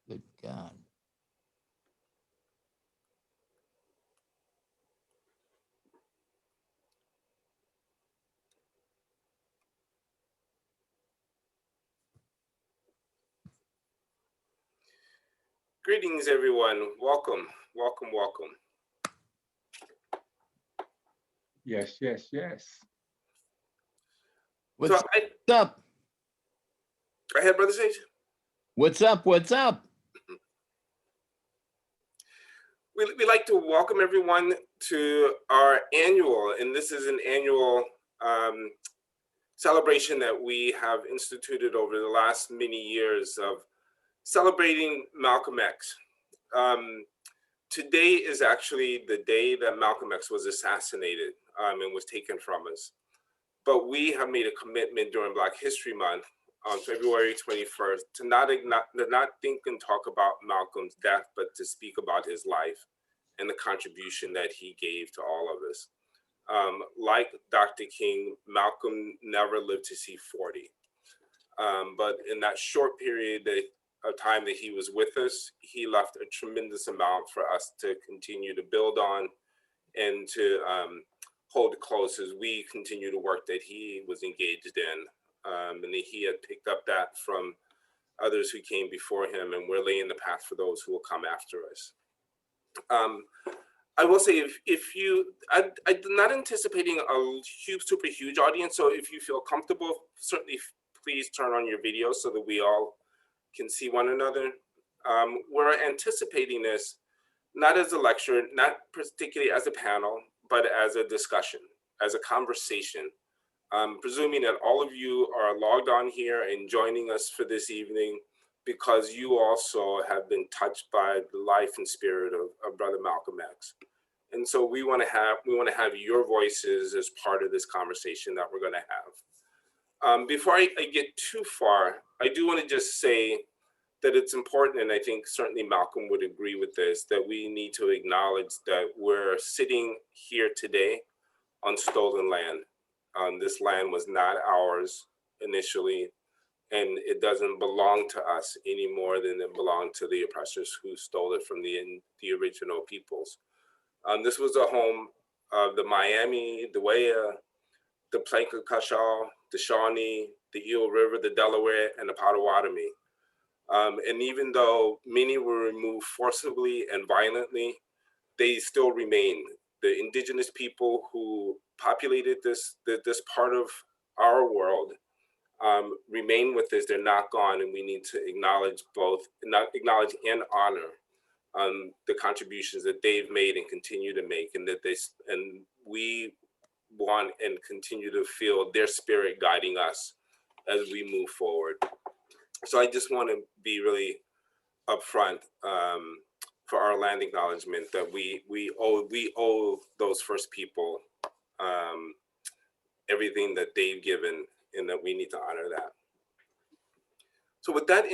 Good God. Greetings, everyone. Welcome, welcome, welcome. Yes, yes, yes. So What's up? go ahead, Brother Sage. What's up? What's up? We like to welcome everyone to our annual, and this is an annual um, celebration that we have instituted over the last many years of celebrating Malcolm X. Today is actually the day that Malcolm X was assassinated and was taken from us. But we have made a commitment during Black History Month on February 21st to not think and talk about Malcolm's death, but to speak about his life and the contribution that he gave to all of us. Like Dr. King, Malcolm never lived to see 40. But in that short period of time that he was with us, he left a tremendous amount for us to continue to build on and to hold close as we continue the work that he was engaged in. And that he had picked up that from others who came before him, and we're laying the path for those who will come after us. I will say, I'm not anticipating a super huge audience, so if you feel comfortable, certainly please turn on your video so that we all can see one another. We're anticipating this not as a lecture, not particularly as a panel, but as a discussion, as a conversation. Presuming that all of you are logged on here and joining us for this evening because you also have been touched by the life and spirit of Brother Malcolm X. And so we want to have your voices as part of this conversation that we're going to have. Before I get too far, I do want to just say that it's important, and I think certainly Malcolm would agree with this, that we need to acknowledge that we're sitting here today on stolen land. This land was not ours initially, and it doesn't belong to us any more than it belonged to the oppressors who stole it from the original peoples. This was a home of the Miami, the Wea, the Plaquemine, the Shawnee, the Eel River, the Delaware, and the Potawatomi. And even though many were removed forcibly and violently, they still remain. The indigenous people who populated this part of our world remain with us. They're not gone, and we need to acknowledge and honor the contributions that they've made and continue to make, and we want and continue to feel their spirit guiding us as we move forward. So I just want to be really upfront for our land acknowledgement that we owe those first people everything that they've given, and that we need to honor that. So with that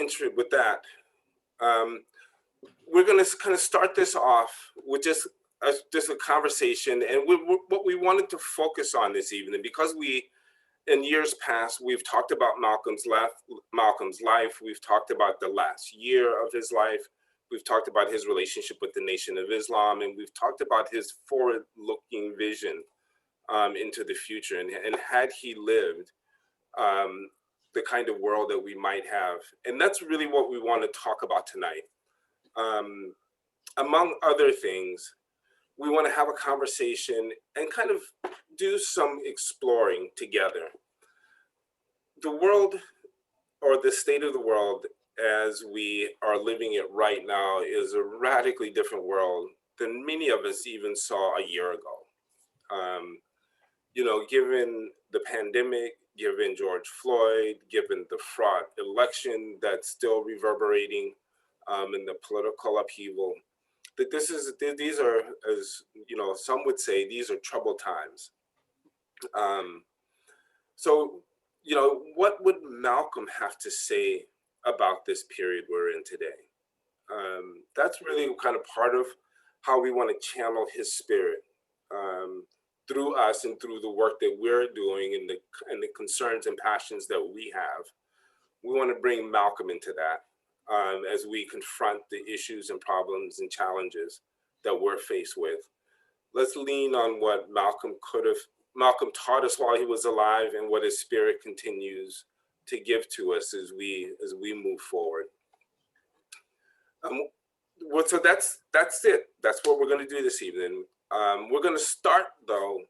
we're going to kind of start this off with just a conversation, and what we wanted to focus on this evening, because in years past, we've talked about Malcolm's life. We've talked about the last year of his life. We've talked about his relationship with the Nation of Islam, and we've talked about his forward-looking vision into the future. And had he lived the kind of world that we might have. And that's really what we want to talk about tonight. Among other things, we want to have a conversation and kind of do some exploring together. The world, or the state of the world as we are living it right now, is a radically different world than many of us even saw a year ago. Given the pandemic, given George Floyd, given the fraught election that's still reverberating in the political upheaval, that these are, as some would say, these are troubled times. So, what would Malcolm have to say about this period we're in today? That's really kind of part of how we want to channel his spirit through us and through the work that we're doing and the concerns and passions that we have. We want to bring Malcolm into that. as we confront the issues and problems and challenges that we're faced with. Let's lean on what Malcolm taught us while he was alive, and what his spirit continues to give to us as we move forward. So that's it. That's what we're going to do this evening. We're going to start though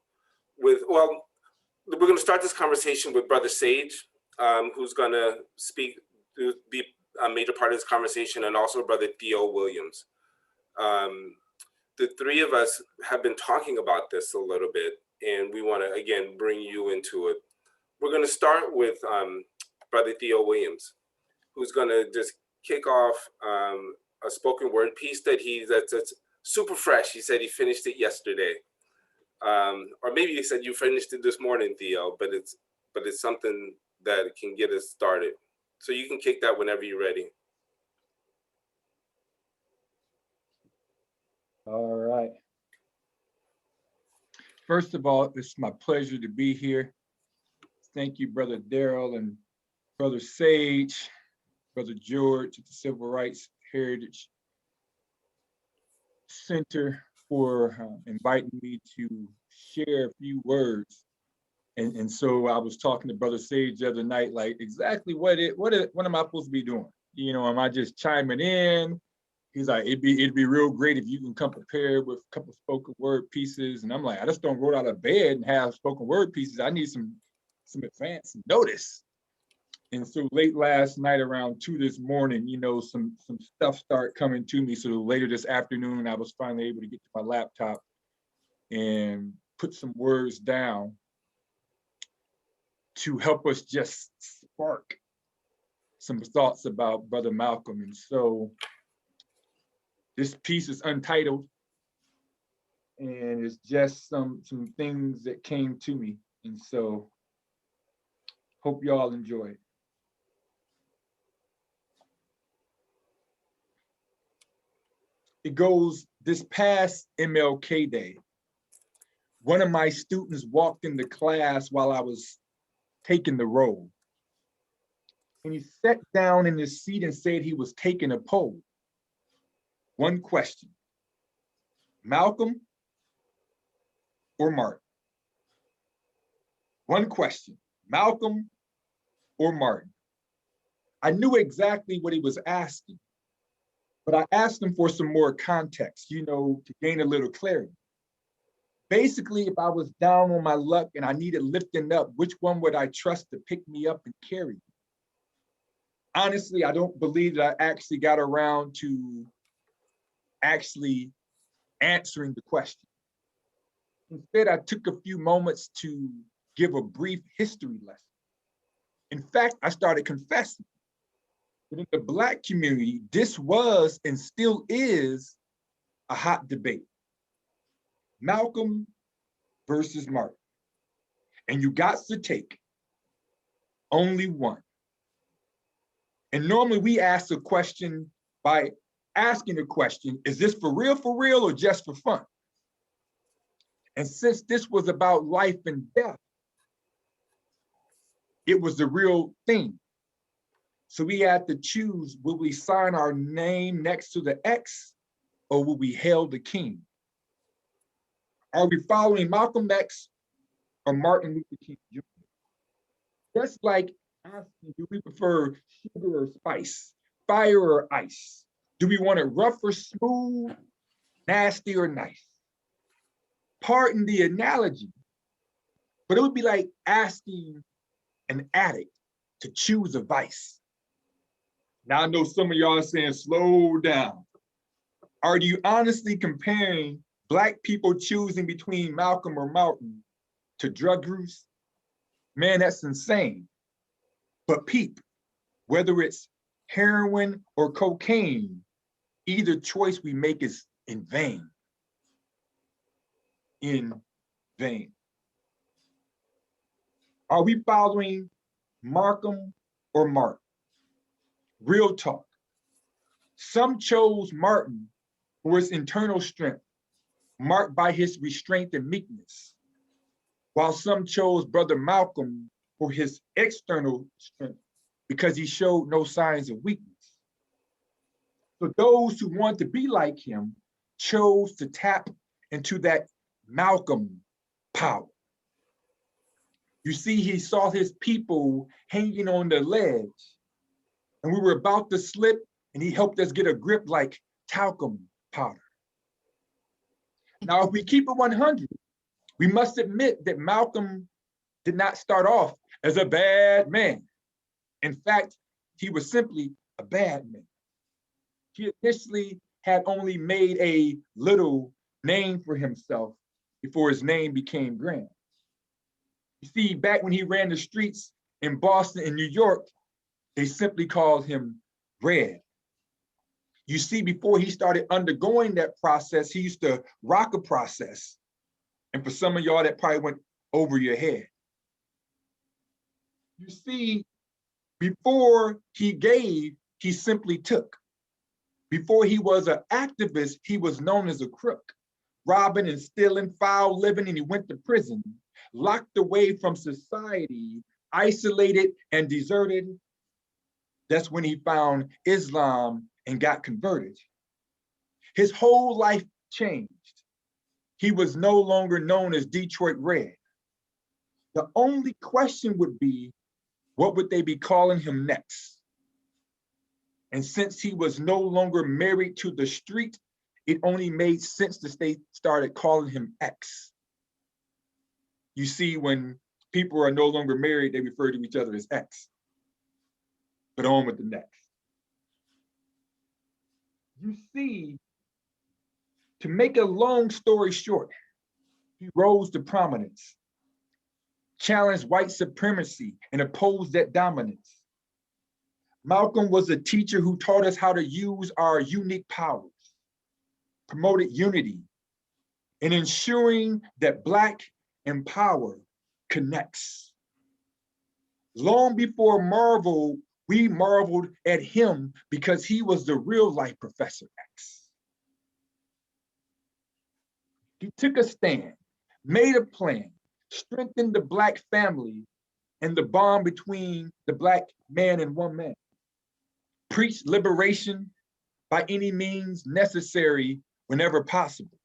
with, well, we're going to start this conversation with Brother Sage, who's going to be a major part of this conversation, and also Brother Theo Williams. The three of us have been talking about this a little bit, and we want to, again, bring you into it. We're going to start with Brother Theo Williams, who's going to just kick off a spoken word piece that's super fresh. He said he finished it yesterday. Or maybe you said you finished it this morning, Theo, but it's something that can get us started. So you can kick that whenever you're ready. All right. First of all, it's my pleasure to be here. Thank you, Brother Darryl and Brother Sage, Brother George at the Civil Rights Heritage Center for inviting me to share a few words. And so I was talking to Brother Sage the other night, like exactly what am I supposed to be doing? You know, am I just chiming in? He's like, it'd be real great if you can come prepared with a couple of spoken word pieces. And I'm like, I just don't roll out of bed and have spoken word pieces. I need some advance notice. And so late last night around 2 this morning, you know, some stuff started coming to me. So later this afternoon, I was finally able to get to my laptop and put some words down to help us just spark some thoughts about Brother Malcolm. And so this piece is untitled, and it's just some things that came to me. And so hope y'all enjoy it. It goes, this past MLK Day, one of my students walked into class while I was taking the roll. And he sat down in his seat and said he was taking a poll. One question: Malcolm or Martin? One question: Malcolm or Martin? I knew exactly what he was asking, but I asked him for some more context, you know, to gain a little clarity. Basically, if I was down on my luck and I needed lifting up, which one would I trust to pick me up and carry me? Honestly, I don't believe that I actually got around to actually answering the question. Instead, I took a few moments to give a brief history lesson. In fact, I started confessing that in the Black community, this was and still is a hot debate. Malcolm versus Martin. And you got to take only one. And normally we ask a question by asking a question, is this for real, or just for fun? And since this was about life and death, it was the real thing. So we had to choose, will we sign our name next to the X, or will we hail the king? Are we following Malcolm X or Martin Luther King Jr.? Just like asking, do we prefer sugar or spice, fire or ice? Do we want it rough or smooth, nasty or nice? Pardon the analogy, but it would be like asking an addict to choose a vice. Now I know some of y'all are saying, slow down. Are you honestly comparing Black people choosing between Malcolm or Martin to drug use? Man, that's insane. But peep, whether it's heroin or cocaine, either choice we make is in vain. In vain. Are we following Malcolm or Martin? Real talk. Some chose Martin for his internal strength, marked by his restraint and meekness, while some chose Brother Malcolm for his external strength because he showed no signs of weakness. So those who wanted to be like him chose to tap into that Malcolm power. You see, he saw his people hanging on the ledge, and we were about to slip, and he helped us get a grip like talcum powder. Now, if we keep it 100, we must admit that Malcolm did not start off as a bad man. In fact, he was simply a bad man. He initially had only made a little name for himself before his name became grand. You see, back when he ran the streets in Boston and New York, they simply called him Red. You see, before he started undergoing that process, he used to rock a process. And for some of y'all, that probably went over your head. You see, before he gave, he simply took. Before he was an activist, he was known as a crook, robbing and stealing, foul living, and he went to prison, locked away from society, isolated and deserted. That's when he found Islam and got converted. His whole life changed. He was no longer known as Detroit Red. The only question would be, what would they be calling him next? And since he was no longer married to the street, it only made sense that they started calling him X. You see, when people are no longer married, they refer to each other as X. But on with the next. You see, to make a long story short, he rose to prominence, challenged white supremacy, and opposed that dominance. Malcolm was a teacher who taught us how to use our unique powers, promoted unity, and ensuring that Black empower connects. Long before Marvel, we marveled at him because he was the real life Professor X. He took a stand, made a plan, strengthened the Black family and the bond between the Black man and woman, preached liberation by any means necessary whenever possible.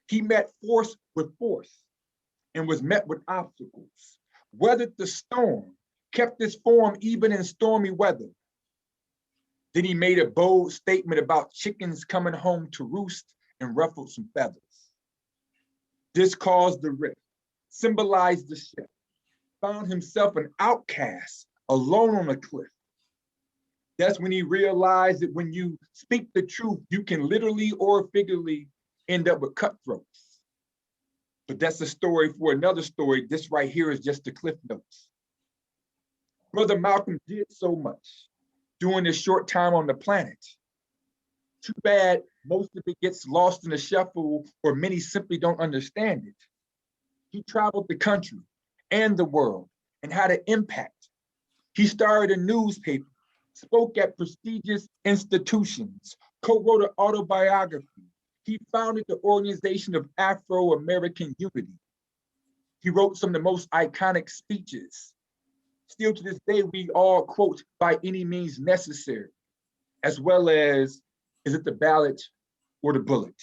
He met force with force and was met with obstacles, weathered the storm, kept his form even in stormy weather. Then he made a bold statement about chickens coming home to roost and ruffled some feathers. This caused the rift, symbolized the shift, found himself an outcast, alone on a cliff. That's when he realized that when you speak the truth, you can literally or figuratively end up with cutthroats. But that's a story for another story. This right here is just the cliff notes. Brother Malcolm did so much during his short time on the planet. Too bad most of it gets lost in the shuffle, or many simply don't understand it. He traveled the country and the world and had an impact. He started a newspaper, spoke at prestigious institutions, co-wrote an autobiography. He founded the Organization of Afro-American Unity. He wrote some of the most iconic speeches. Still to this day, we all quote "by any means necessary," as well as, "is it the ballot or the bullet?"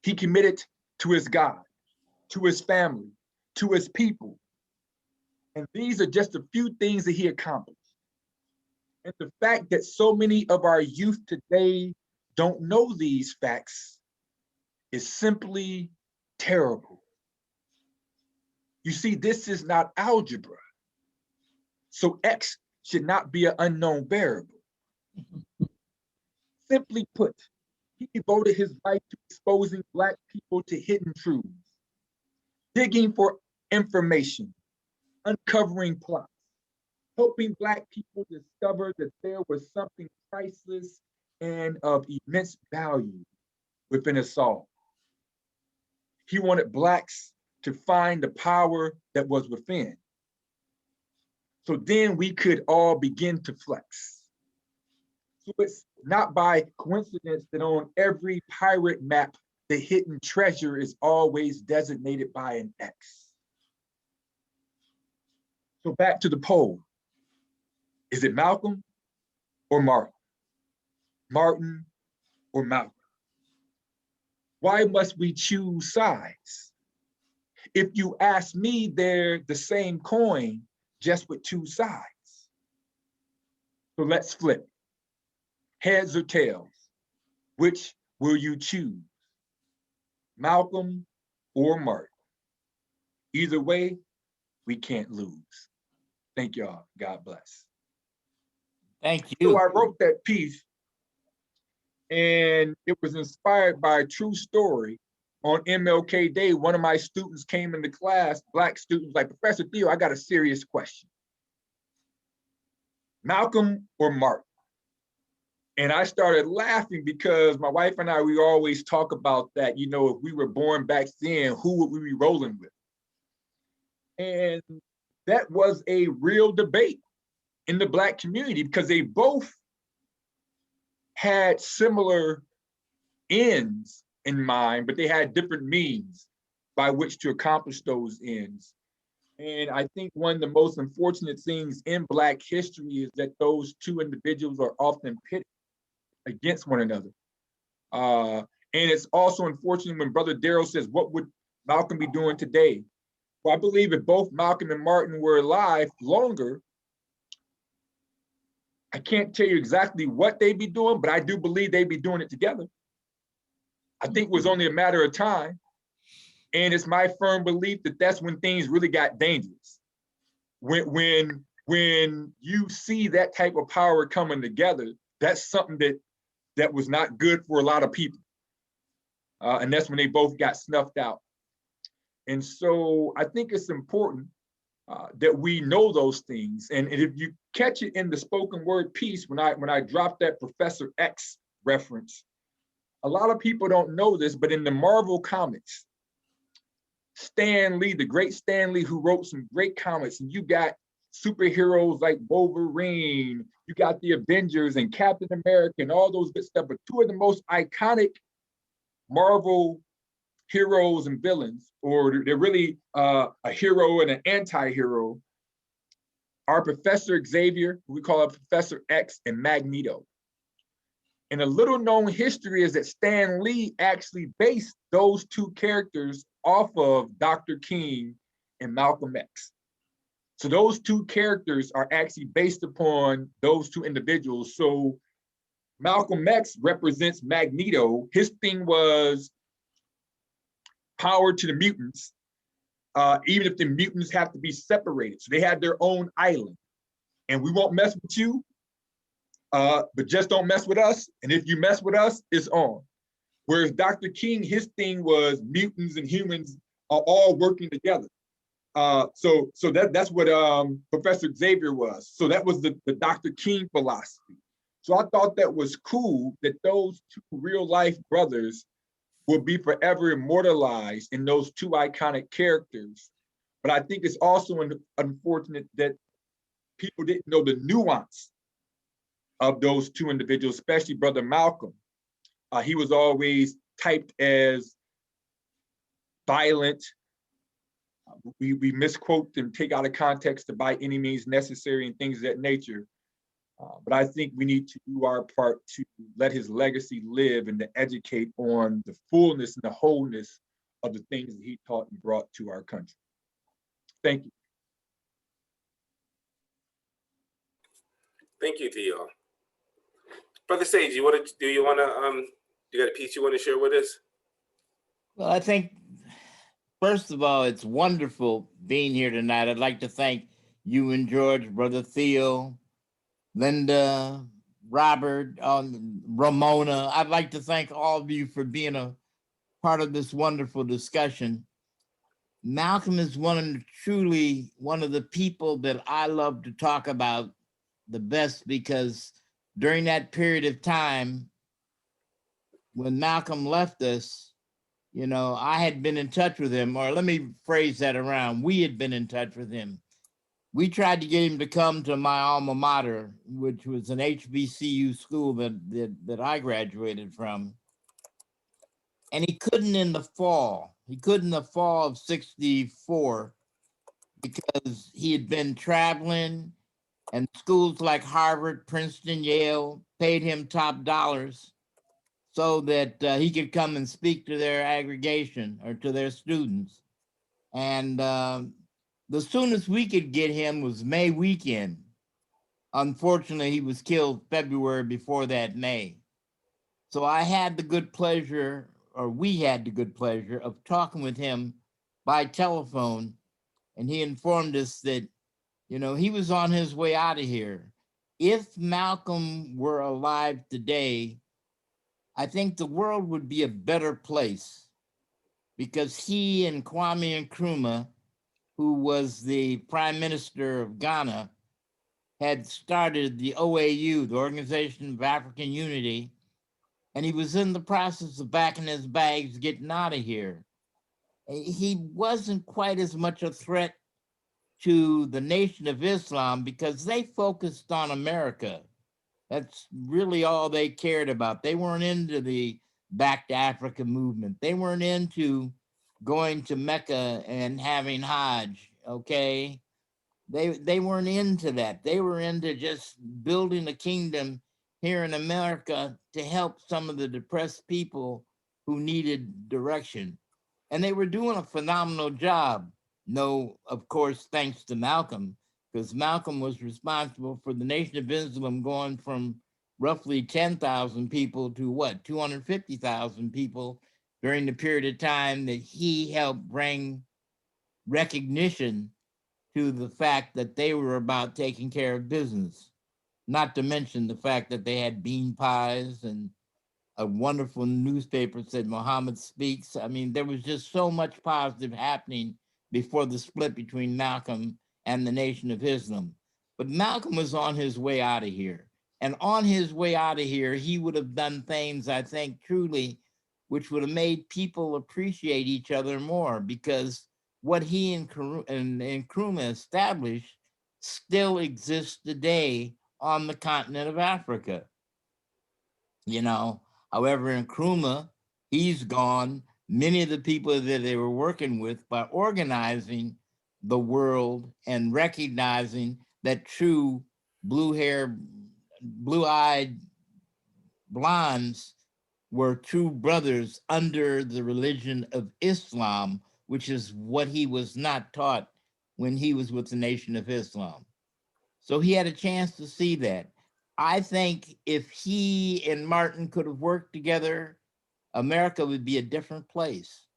He committed to his God, to his family, to his people. And these are just a few things that he accomplished. And the fact that so many of our youth today don't know these facts is simply terrible. You see, this is not algebra. So X should not be an unknown variable. Simply put, he devoted his life to exposing Black people to hidden truths, digging for information, uncovering plots, helping Black people discover that there was something priceless and of immense value within us all. He wanted Blacks to find the power that was within. So then we could all begin to flex. So it's not by coincidence that on every pirate map, the hidden treasure is always designated by an X. So back to the poll. Is it Malcolm or Martin? Martin, or Malcolm? Why must we choose sides? If you ask me, they're the same coin, just with two sides. So let's flip. Heads or tails? Which will you choose? Malcolm or Martin? Either way, we can't lose. Thank y'all. God bless. Thank So you. I wrote that piece, and it was inspired by a true story. On MLK Day, one of my students came into class, Black students, like, Professor Theo, I got a serious question. Malcolm or Martin? And I started laughing because my wife and I, we always talk about that, you know, if we were born back then, who would we be rolling with? And that was a real debate in the Black community because they both had similar ends in mind, but they had different means by which to accomplish those ends. And I think one of the most unfortunate things in Black history is that those two individuals are often pitted against one another. And it's also unfortunate when Brother Darryl says, what would Malcolm be doing today? Well, I believe if both Malcolm and Martin were alive longer, I can't tell you exactly what they'd be doing, but I do believe they'd be doing it together. I think it was only a matter of time. And it's my firm belief that that's when things really got dangerous. When you see that type of power coming together, that's something that was not good for a lot of people. And that's when they both got snuffed out. And so I think it's important that we know those things. And if you catch it in the spoken word piece, when I dropped that Professor X reference, a lot of people don't know this, but in the Marvel comics, Stan Lee, the great Stan Lee, who wrote some great comics, and you got superheroes like Wolverine, you got the Avengers and Captain America and all those good stuff, but two of the most iconic Marvel heroes and villains, or they're really a hero and an anti-hero, are Professor Xavier, who we call Professor X, and Magneto. And a little known history is that Stan Lee actually based those two characters off of Dr. King and Malcolm X. So those two characters are actually based upon those two individuals. So Malcolm X represents Magneto. His thing was power to the mutants, even if the mutants have to be separated. So they had their own island. And we won't mess with you, but just don't mess with us. And if you mess with us, it's on. Whereas Dr. King, his thing was mutants and humans are all working together. So that's what Professor Xavier was. So that was the Dr. King philosophy. So I thought that was cool that those two real life brothers will be forever immortalized in those two iconic characters. But I think it's also unfortunate that people didn't know the nuance of those two individuals, especially Brother Malcolm. He was always typed as violent. We misquote and take out of context to by any means necessary and things of that nature. But I think we need to do our part to let his legacy live and to educate on the fullness and the wholeness of the things that he taught and brought to our country. Thank you. Thank you, Theo. Brother Sage, you got a piece you want to share with us? Well, I think, first of all, it's wonderful being here tonight. I'd like to thank you and George, Brother Theo, Linda, Robert, Ramona. I'd like to thank all of you for being a part of this wonderful discussion. Malcolm is truly one of the people that I love to talk about the best, because during that period of time when Malcolm left us, you know, I had been in touch with him, or let me phrase that around. We had been in touch with him. We tried to get him to come to my alma mater, which was an HBCU school that I graduated from. And he couldn't in the fall. He couldn't in the fall of '64 because he had been traveling. And schools like Harvard, Princeton, Yale paid him top dollars so that he could come and speak to their aggregation or to their students. And the soonest we could get him was May weekend. Unfortunately, he was killed February before that May. So I had the good pleasure, or we had the good pleasure of talking with him by telephone. And he informed us that, he was on his way out of here. If Malcolm were alive today, I think the world would be a better place because he and Kwame Nkrumah, who was the prime minister of Ghana, had started the OAU, the Organization of African Unity, and he was in the process of packing his bags, getting out of here. He wasn't quite as much a threat to the Nation of Islam because they focused on America. That's really all they cared about. They weren't into the Back to Africa movement. They weren't into going to Mecca and having Hajj, okay? They weren't into that. They were into just building a kingdom here in America to help some of the depressed people who needed direction. And they were doing a phenomenal job. No, of course, thanks to Malcolm, because Malcolm was responsible for the Nation of Islam going from roughly 10,000 people to what, 250,000 people during the period of time that he helped bring recognition to the fact that they were about taking care of business, not to mention the fact that they had bean pies and a wonderful newspaper said Muhammad speaks. I mean, there was just so much positive happening before the split between Malcolm and the Nation of Islam. But Malcolm was on his way out of here. And on his way out of here, he would have done things, I think, truly, which would have made people appreciate each other more because what he and Nkrumah established still exists today on the continent of Africa. However, Nkrumah, he's gone. Many of the people that they were working with by organizing the world and recognizing that true blue-eyed blondes were true brothers under the religion of Islam, which is what he was not taught when he was with the Nation of Islam. So he had a chance to see that. I think if he and Martin could have worked together, America would be a different place.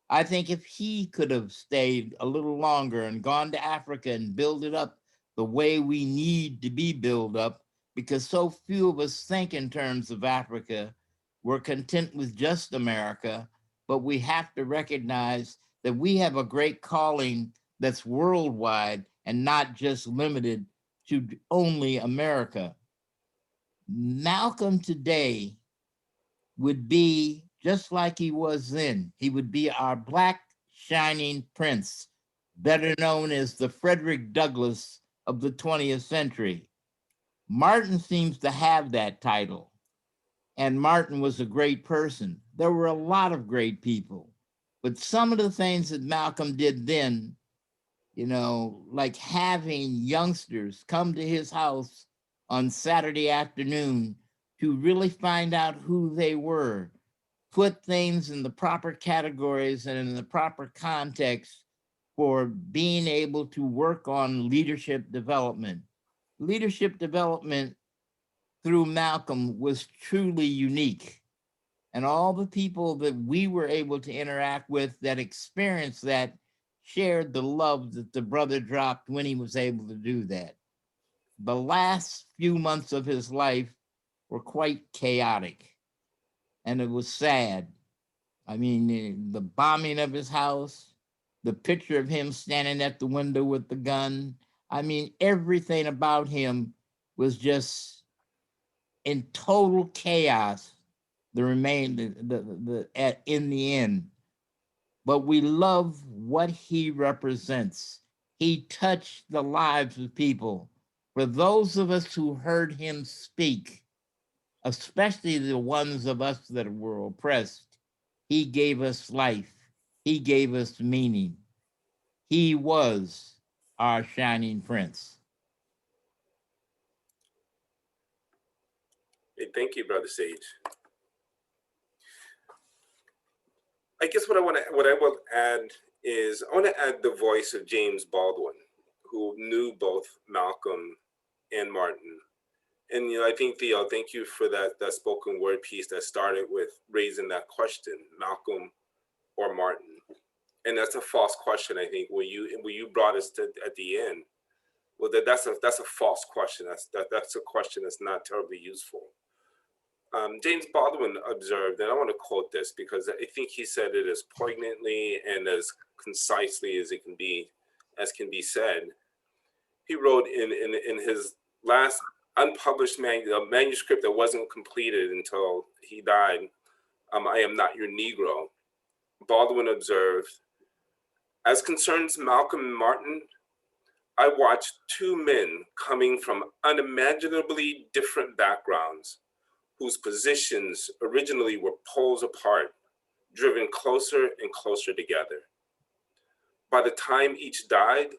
I think if he could have stayed a little longer and gone to Africa and build it up the way we need to be built up, because so few of us think in terms of Africa, we're content with just America, but we have to recognize that we have a great calling that's worldwide and not just limited to only America. Malcolm today would be just like he was then. He would be our Black shining prince, better known as the Frederick Douglass of the 20th century. Martin seems to have that title, and Martin was a great person. There were a lot of great people, but some of the things that Malcolm did then, like having youngsters come to his house on Saturday afternoon to really find out who they were, put things in the proper categories and in the proper context for being able to work on leadership development. Leadership development through Malcolm was truly unique. And all the people that we were able to interact with that experienced that shared the love that the brother dropped when he was able to do that. The last few months of his life were quite chaotic, and it was sad. I mean, the bombing of his house, the picture of him standing at the window with the gun. I mean, everything about him was just in total chaos. In the end, but we love what he represents. He touched the lives of people. For those of us who heard him speak, especially the ones of us that were oppressed, he gave us life. He gave us meaning. He was our shining prince. Hey, thank you, Brother Sage. I guess what I will add is I want to add the voice of James Baldwin, who knew both Malcolm and Martin. And I think, Theo, thank you for that spoken word piece that started with raising that question, Malcolm or Martin. And that's a false question, I think. When you brought us to at the end, well, that's a false question. That's a question that's not terribly useful. James Baldwin observed, and I want to quote this because I think he said it as poignantly and as concisely as can be said. He wrote in his last unpublished manuscript that wasn't completed until he died, I Am Not Your Negro. Baldwin observed, as concerns Malcolm and Martin, I watched two men coming from unimaginably different backgrounds, whose positions originally were poles apart, driven closer and closer together. By the time each died,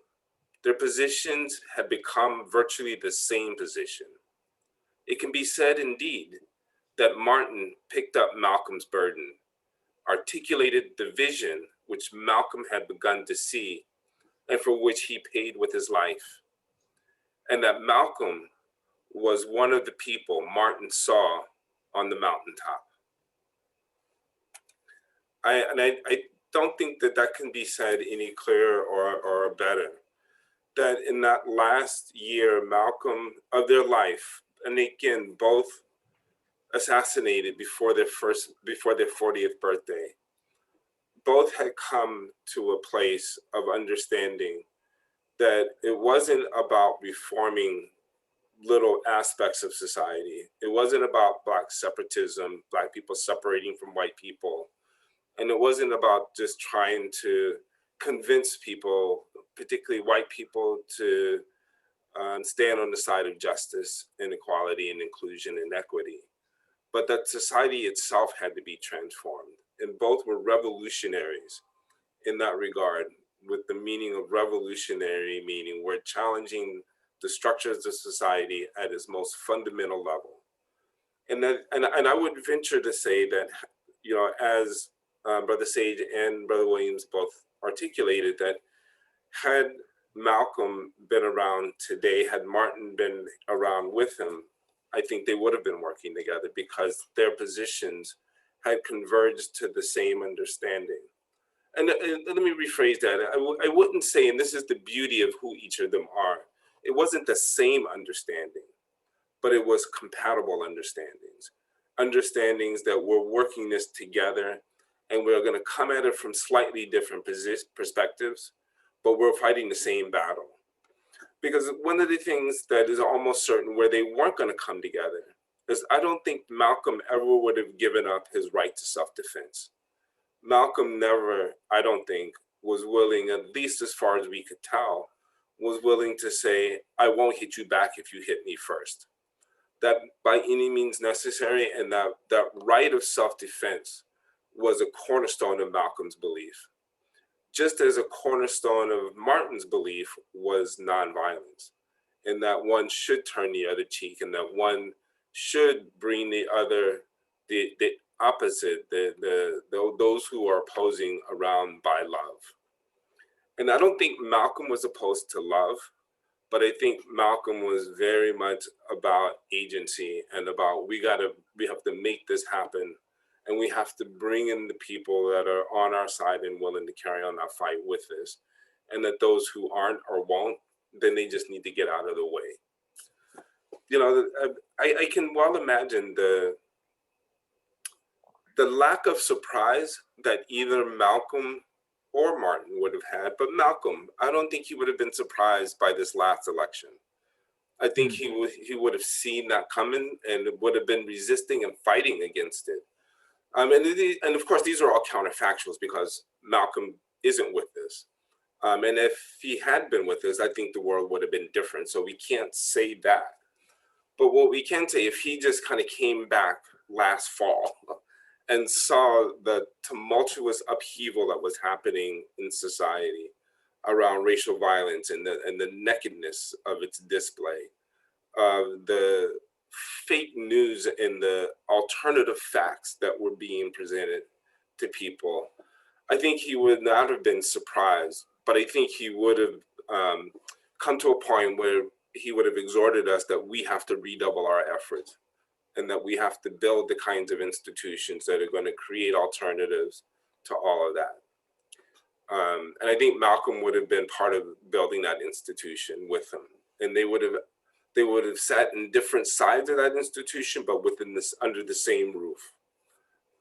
their positions had become virtually the same position. It can be said, indeed, that Martin picked up Malcolm's burden, articulated the vision which Malcolm had begun to see and for which he paid with his life, and that Malcolm was one of the people Martin saw on the mountaintop. I don't think that can be said any clearer or better. That in that last year, Malcolm, of their life, and again, both assassinated before their 40th birthday, both had come to a place of understanding that it wasn't about reforming little aspects of society. It wasn't about Black separatism, Black people separating from white people. And it wasn't about just trying to convince people, particularly white people, to stand on the side of justice and equality and inclusion and equity, but that society itself had to be transformed. And both were revolutionaries in that regard, with the meaning of revolutionary, meaning we're challenging the structures of society at its most fundamental level. And I would venture to say that, as Brother Sage and Brother Williams both articulated, that had Malcolm been around today, had Martin been around with him, I think they would have been working together because their positions had converged to the same understanding. And let me rephrase that. I wouldn't say, and this is the beauty of who each of them are, it wasn't the same understanding, but it was compatible understandings that we're working this together, and we're going to come at it from slightly different perspectives, but we're fighting the same battle. Because one of the things that is almost certain where they weren't going to come together is I don't think Malcolm ever would have given up his right to self-defense. Malcolm never, I don't think, was willing, at least as far as we could tell, was willing to say, I won't hit you back if you hit me first. That by any means necessary, and that right of self-defense was a cornerstone of Malcolm's belief. Just as a cornerstone of Martin's belief was nonviolence, and that one should turn the other cheek, and that one should bring the other, the opposite, those who are opposing around by love. And I don't think Malcolm was opposed to love, but I think Malcolm was very much about agency and about we have to make this happen. And we have to bring in the people that are on our side and willing to carry on that fight with us. And that those who aren't or won't, then they just need to get out of the way. I can well imagine the lack of surprise that either Malcolm or Martin would have had. But Malcolm, I don't think he would have been surprised by this last election. I think he would have seen that coming and would have been resisting and fighting against it. And of course, these are all counterfactuals because Malcolm isn't with us. And if he had been with us, I think the world would have been different. So we can't say that. But what we can say, if he just kind of came back last fall and saw the tumultuous upheaval that was happening in society around racial violence and the nakedness of its display, the fake news and the alternative facts that were being presented to people, I think he would not have been surprised, but I think he would have come to a point where he would have exhorted us that we have to redouble our efforts and that we have to build the kinds of institutions that are going to create alternatives to all of that. And I think Malcolm would have been part of building that institution with him, and they would have sat in different sides of that institution, but within this, under the same roof.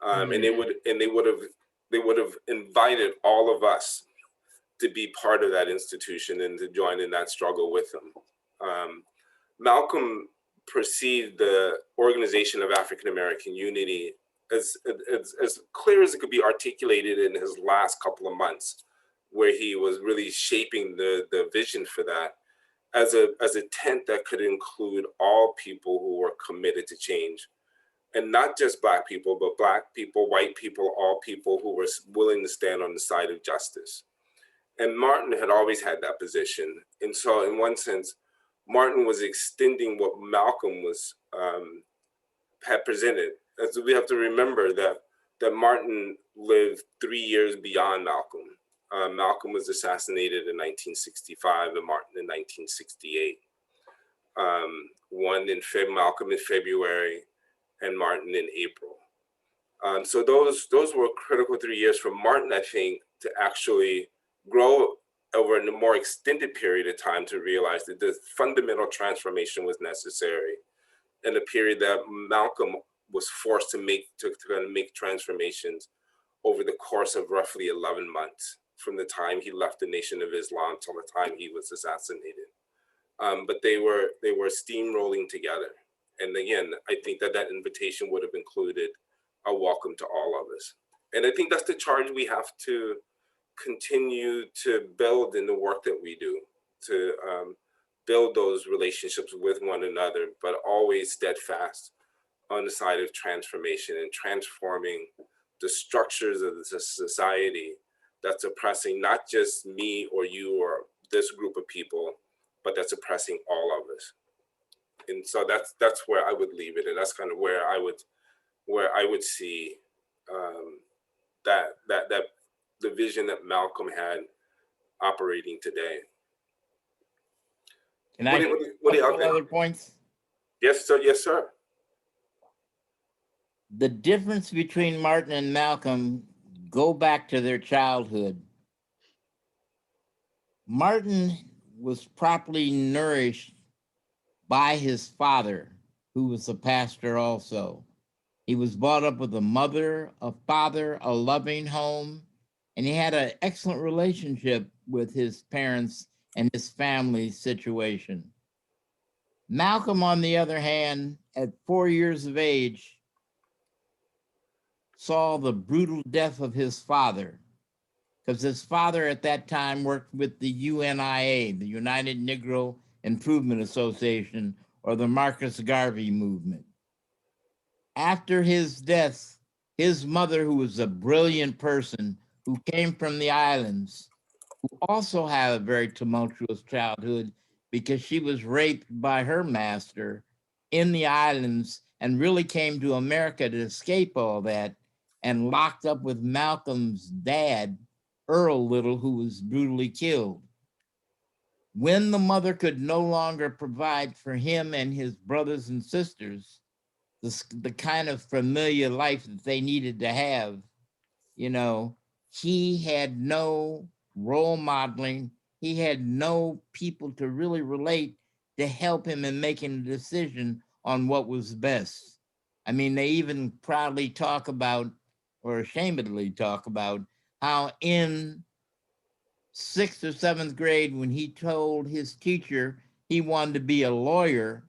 And they would have invited all of us to be part of that institution and to join in that struggle with them. Malcolm perceived the Organization of African American Unity as clear as it could be articulated in his last couple of months, where he was really shaping the vision for that as a tent that could include all people who were committed to change. And not just Black people, but Black people, white people, all people who were willing to stand on the side of justice. And Martin had always had that position. And so in one sense, Martin was extending what Malcolm was had presented. And so we have to remember that Martin lived 3 years beyond Malcolm. Malcolm was assassinated in 1965 and Martin in 1968. Malcolm in February and Martin in April. So those were critical 3 years for Martin, I think, to actually grow over a more extended period of time to realize that the fundamental transformation was necessary, in a period that Malcolm was forced to make transformations over the course of roughly 11 months, from the time he left the Nation of Islam till the time he was assassinated. But they were steamrolling together. And again, I think that invitation would have included a welcome to all of us. And I think that's the charge we have to continue to build in the work that we do, to build those relationships with one another, but always steadfast on the side of transformation and transforming the structures of the society that's oppressing not just me or you or this group of people, but that's oppressing all of us. And so that's where I would leave it, and that's kind of where I would see that the vision that Malcolm had operating today. Can I what other points? Yes, sir. Yes, sir. The difference between Martin and Malcolm go back to their childhood. Martin was properly nourished by his father, who was a pastor also. He was brought up with a mother, a father, a loving home, and he had an excellent relationship with his parents and his family situation. Malcolm, on the other hand, at 4 years of age, saw the brutal death of his father, because his father at that time worked with the UNIA, the United Negro Improvement Association, or the Marcus Garvey movement. After his death, his mother, who was a brilliant person, who came from the islands, who also had a very tumultuous childhood because she was raped by her master in the islands and really came to America to escape all that, and locked up with Malcolm's dad, Earl Little, who was brutally killed. When the mother could no longer provide for him and his brothers and sisters the kind of familiar life that they needed to have, he had no role modeling. He had no people to really relate to help him in making a decision on what was best. I mean, they even proudly talk about, or ashamedly talk about, how in 6th or 7th grade, when he told his teacher he wanted to be a lawyer,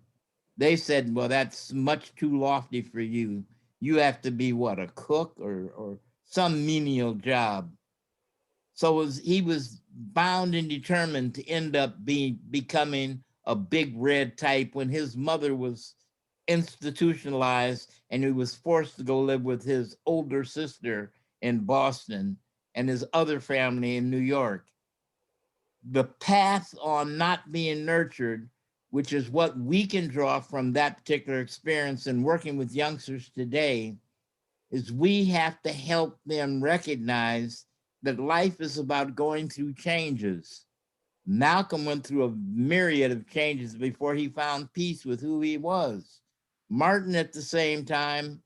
they said, well, that's much too lofty for you. You have to be what, a cook or some menial job. So he was bound and determined to end up becoming a big red type when his mother was institutionalized and he was forced to go live with his older sister in Boston and his other family in New York. The path on not being nurtured which is what we can draw from that particular experience in working with youngsters today, is we have to help them recognize that life is about going through changes. Malcolm went through a myriad of changes before he found peace with who he was. Martin, at the same time,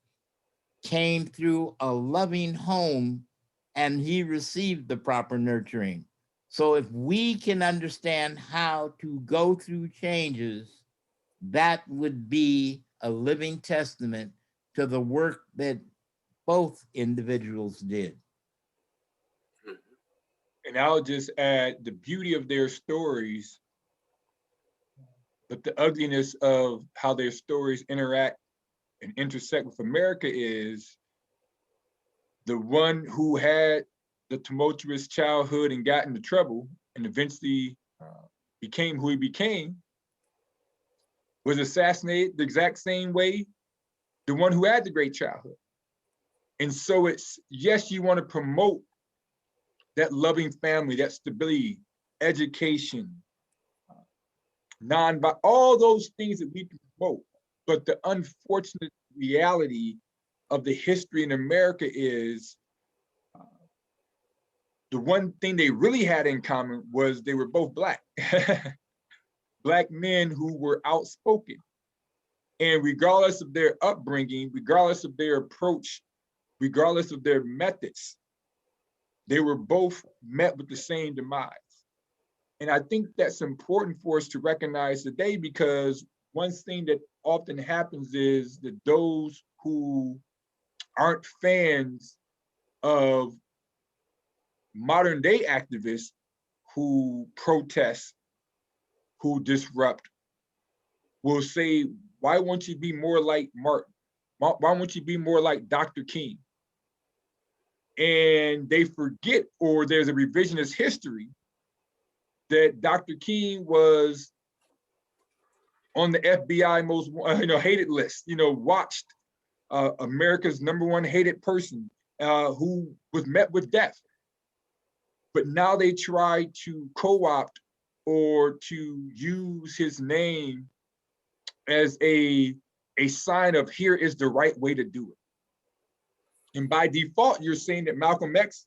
came through a loving home and he received the proper nurturing. So if we can understand how to go through changes, that would be a living testament to the work that both individuals did. And I'll just add the beauty of their stories, but the ugliness of how their stories interact and intersect with America is the one who had the tumultuous childhood and got into trouble and eventually became who he became was assassinated the exact same way the one who had the great childhood. And so it's, yes, you want to promote that loving family, that stability, education, all those things that we can promote. But the unfortunate reality of the history in America is the one thing they really had in common was they were both Black. Black men who were outspoken. And regardless of their upbringing, regardless of their approach, regardless of their methods, they were both met with the same demise. And I think that's important for us to recognize today, because one thing that often happens is that those who aren't fans of modern day activists who protest, who disrupt, will say, why won't you be more like Martin? Why won't you be more like Dr. King? And they forget, or there's a revisionist history, that Dr. King was on the FBI most hated list, watched, America's #1 hated person, who was met with death. But now they try to co-opt or to use his name as a sign of here is the right way to do it. And by default, you're saying that Malcolm X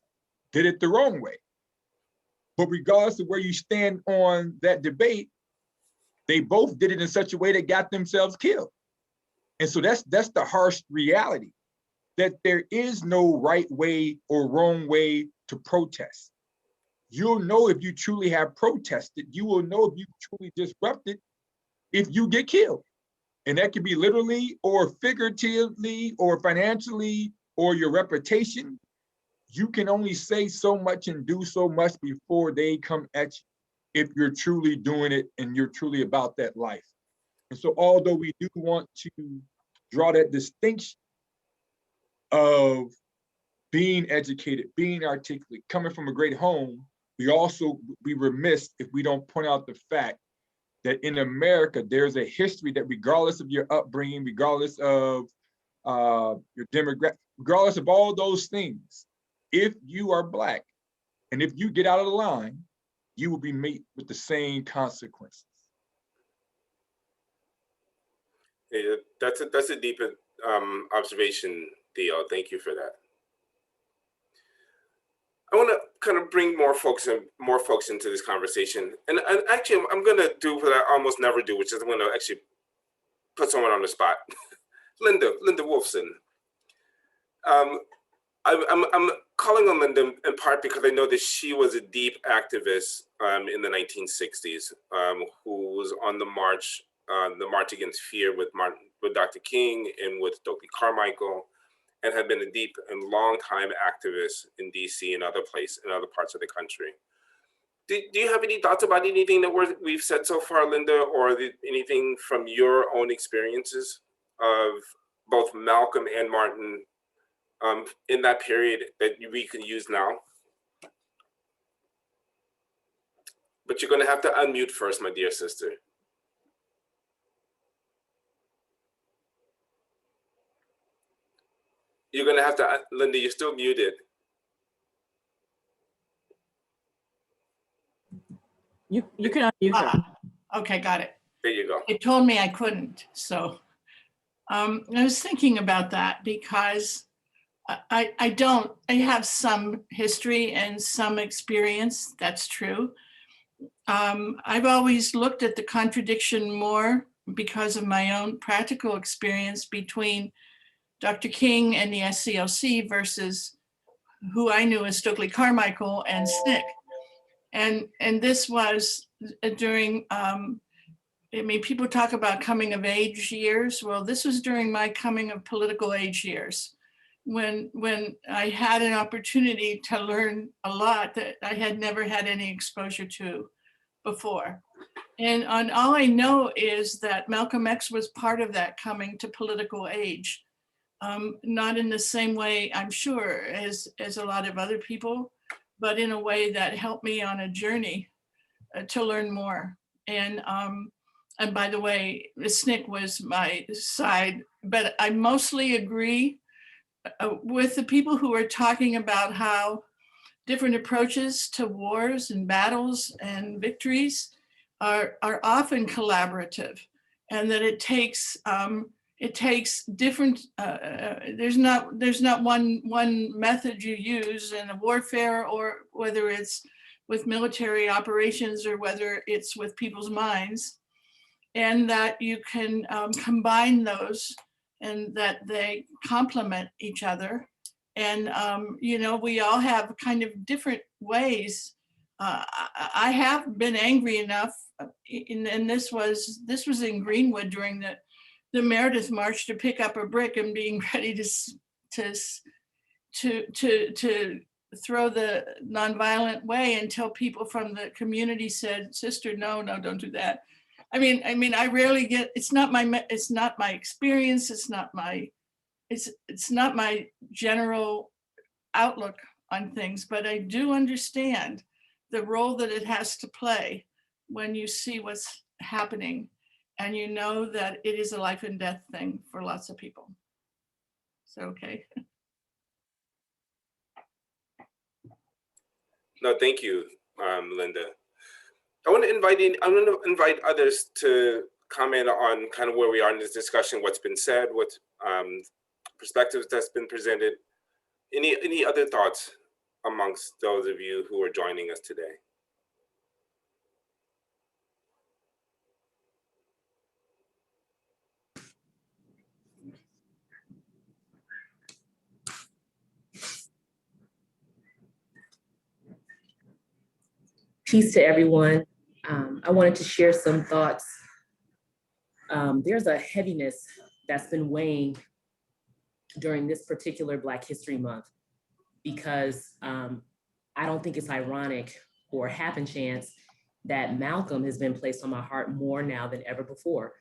did it the wrong way. But regardless of where you stand on that debate, they both did it in such a way that got themselves killed. And so that's the harsh reality, that there is no right way or wrong way to protest. You'll know if you truly have protested. You will know if you truly disrupted if you get killed. And that could be literally or figuratively or financially or your reputation. You can only say so much and do so much before they come at you, if you're truly doing it and you're truly about that life. And so although we do want to draw that distinction of being educated, being articulate, coming from a great home, we also be remiss if we don't point out the fact that in America, there's a history that regardless of your upbringing, regardless of your demographic, regardless of all those things, if you are Black and if you get out of the line, you will be met with the same consequences. Yeah, that's a deep observation, Theo. Thank you for that. I want to kind of bring more folks into this conversation, and actually, I'm going to do what I almost never do, which is I'm going to actually put someone on the spot. Linda Wolfson. I'm calling on Linda in part because I know that she was a deep activist in the 1960s, who was on the march against fear with Dr. King and with Stokely Carmichael, and had been a deep and long time activist in DC and other parts of the country. Do you have any thoughts about anything that we've said so far, Linda, or anything from your own experiences of both Malcolm and Martin in that period that we can use now? But you're going to have to unmute first, my dear sister. You're going to have to, Linda, you're still muted. You can unmute her. Okay, got it. There you go. It told me I couldn't. So I was thinking about that because I have some history and some experience. That's true. I've always looked at the contradiction more because of my own practical experience between Dr. King and the SCLC versus who I knew as Stokely Carmichael and SNCC. And this was during, people talk about coming of age years. Well, this was during my coming of political age years, when I had an opportunity to learn a lot that I had never had any exposure to before. And all I know is that Malcolm X was part of that coming to political age. Not in the same way, I'm sure, as a lot of other people, but in a way that helped me on a journey to learn more. And by the way, SNCC was my side, but I mostly agree with the people who are talking about how different approaches to wars and battles and victories are often collaborative, and that it takes different. There's not one method you use in a warfare, or whether it's with military operations or whether it's with people's minds, and that you can combine those, and that they complement each other. And we all have kind of different ways. I have been angry enough, and this was in Greenwood during the Meredith March, to pick up a brick and being ready to throw the nonviolent way until people from the community said, "Sister, no, don't do that." I mean, I rarely get. It's not my experience. It's not my general outlook on things, but I do understand the role that it has to play when you see what's happening, and you know that it is a life and death thing for lots of people. So, okay. No, thank you, Linda. I want to invite others to comment on kind of where we are in this discussion, what's been said, what perspectives that's been presented. Any other thoughts amongst those of you who are joining us today? Peace to everyone. I wanted to share some thoughts. There's a heaviness that's been weighing during this particular Black History Month, because I don't think it's ironic or happen chance that Malcolm has been placed on my heart more now than ever before.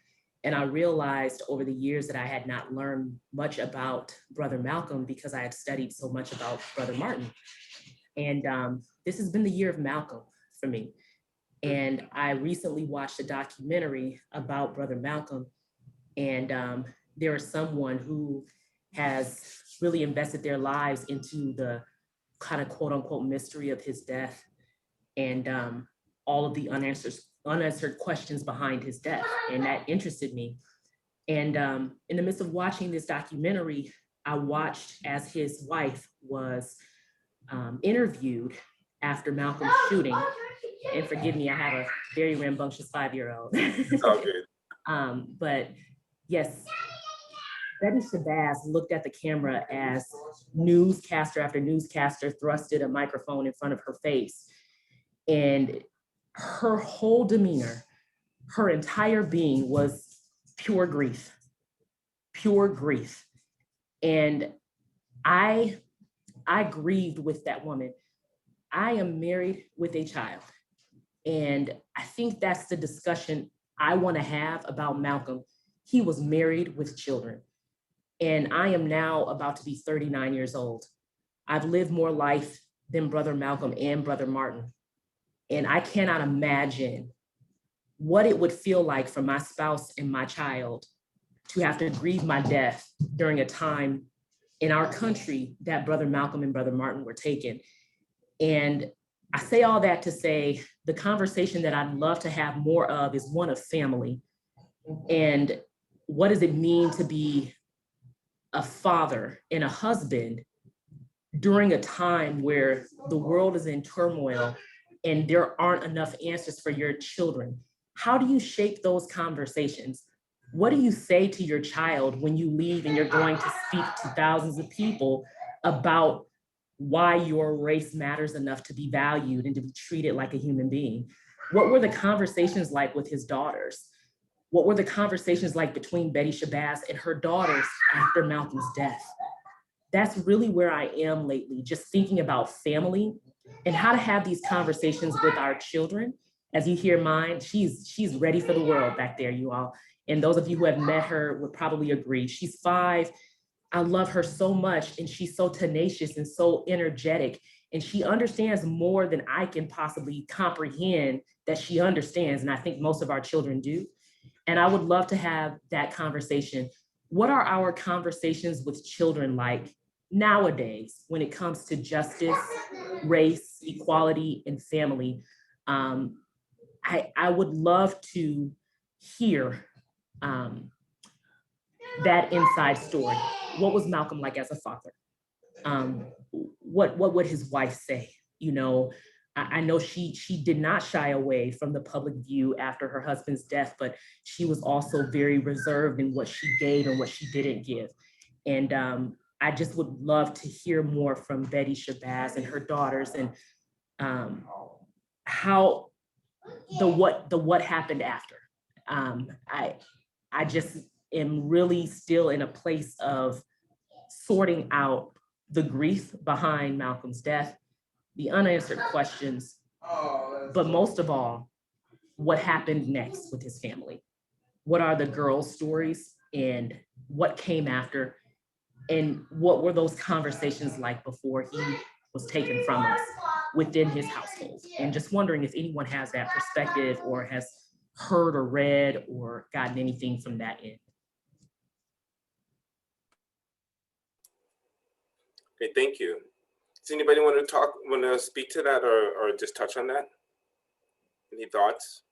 And I realized over the years that I had not learned much about Brother Malcolm because I had studied so much about Brother Martin. And this has been the year of Malcolm for me. And I recently watched a documentary about Brother Malcolm, and there is someone who has really invested their lives into the kind of quote unquote mystery of his death, and all of the unanswered questions behind his death. And that interested me. And in the midst of watching this documentary, I watched as his wife was interviewed after Malcolm's shooting. And forgive me, I have a very rambunctious 5-year-old. Okay. But yes, Betty Shabazz looked at the camera as newscaster after newscaster thrusted a microphone in front of her face. And her whole demeanor, her entire being was pure grief, pure grief. And I grieved with that woman. I am married with a child. And I think that's the discussion I want to have about Malcolm. He was married with children. And I am now about to be 39 years old. I've lived more life than Brother Malcolm and Brother Martin. And I cannot imagine what it would feel like for my spouse and my child to have to grieve my death during a time in our country that Brother Malcolm and Brother Martin were taken. And I say all that to say the conversation that I'd love to have more of is one of family, And what does it mean to be a father and a husband during a time where the world is in turmoil and there aren't enough answers for your children? How do you shape those conversations? What do you say to your child when you leave and you're going to speak to thousands of people about why your race matters enough to be valued and to be treated like a human being? What were the conversations like with his daughters? What were the conversations like between Betty Shabazz and her daughters after Malcolm's death? That's really where I am lately, just thinking about family and how to have these conversations with our children. As you hear mine, she's ready for the world back there, you all. And those of you who have met her would probably agree. She's 5. I love her so much, and she's so tenacious and so energetic, and she understands more than I can possibly comprehend that she understands, and I think most of our children do. And I would love to have that conversation. What are our conversations with children like nowadays when it comes to justice, race, equality, and family? I would love to hear that inside story. What was Malcolm like as a father? What would his wife say? You know, I know she did not shy away from the public view after her husband's death, but she was also very reserved in what she gave and what she didn't give. And I just would love to hear more from Betty Shabazz and her daughters, and how the what happened after. I just am really still in a place of sorting out the grief behind Malcolm's death, the unanswered questions, but most of all, what happened next with his family? What are the girls' stories and what came after? And what were those conversations like before he was taken from us within his household? And just wondering if anyone has that perspective or has heard or read or gotten anything from that end. Okay, thank you. Does anybody want to speak to that or just touch on that? Any thoughts?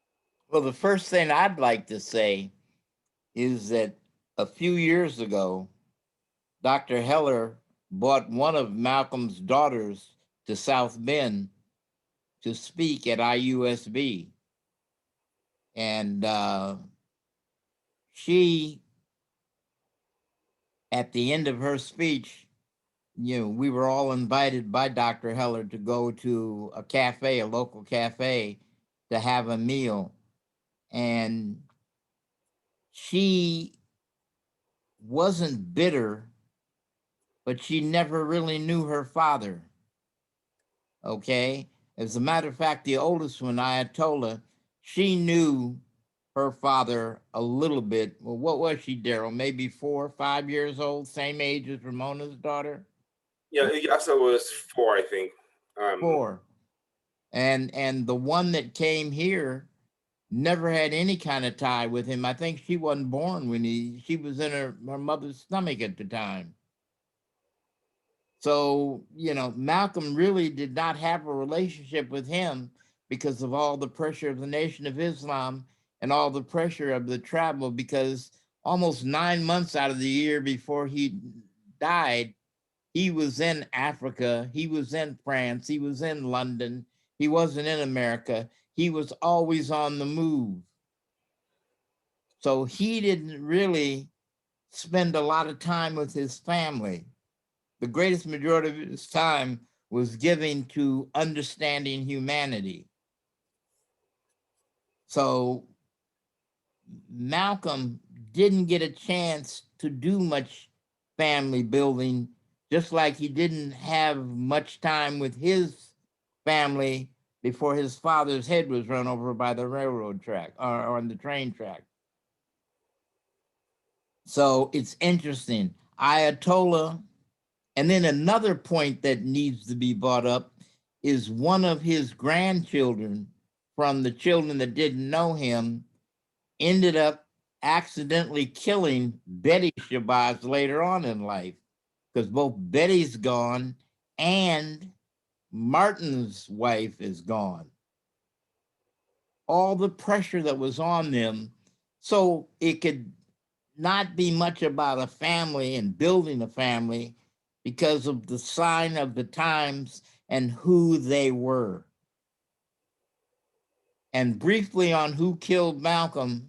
Well, the first thing I'd like to say is that a few years ago, Dr. Heller brought one of Malcolm's daughters to South Bend to speak at IUSB. And she, at the end of her speech, you know, we were all invited by Dr. Heller to go to a cafe, a local cafe, to have a meal. And she wasn't bitter, but she never really knew her father. Okay? As a matter of fact, the oldest one, Ayatollah, she knew her father a little bit. Well, what was she, Darryl? Maybe 4 or 5 years old, same age as Ramona's daughter? Yeah, Yasa was 4, I think. 4. And the one that came here never had any kind of tie with him. I think she wasn't born when she was in her mother's stomach at the time. So, you know, Malcolm really did not have a relationship with him because of all the pressure of the Nation of Islam and all the pressure of the travel, because almost 9 months out of the year before he died, he was in Africa, he was in France, he was in London, he wasn't in America. He was always on the move. So he didn't really spend a lot of time with his family. The greatest majority of his time was given to understanding humanity. So Malcolm didn't get a chance to do much family building, just like he didn't have much time with his family before his father's head was run over by the railroad track or on the train track. So it's interesting. Ayatollah, and then another point that needs to be brought up is one of his grandchildren from the children that didn't know him ended up accidentally killing Betty Shabazz later on in life, because both Betty's gone and Martin's wife is gone. All the pressure that was on them So it could not be much about a family and building a family because of the sign of the times and who they were. And briefly on who killed Malcolm,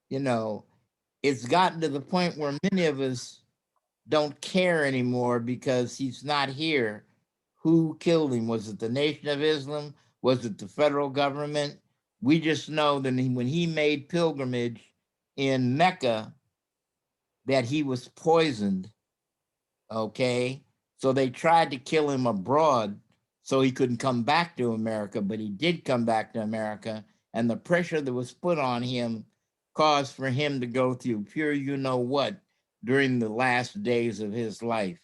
you know, it's gotten to the point where many of us don't care anymore because he's not here. Who killed him? Was it the Nation of Islam? Was it the federal government? We just know that when he made pilgrimage in Mecca, that he was poisoned. Okay. So they tried to kill him abroad so he couldn't come back to America, but he did come back to America. And the pressure that was put on him caused for him to go through pure you know what during the last days of his life.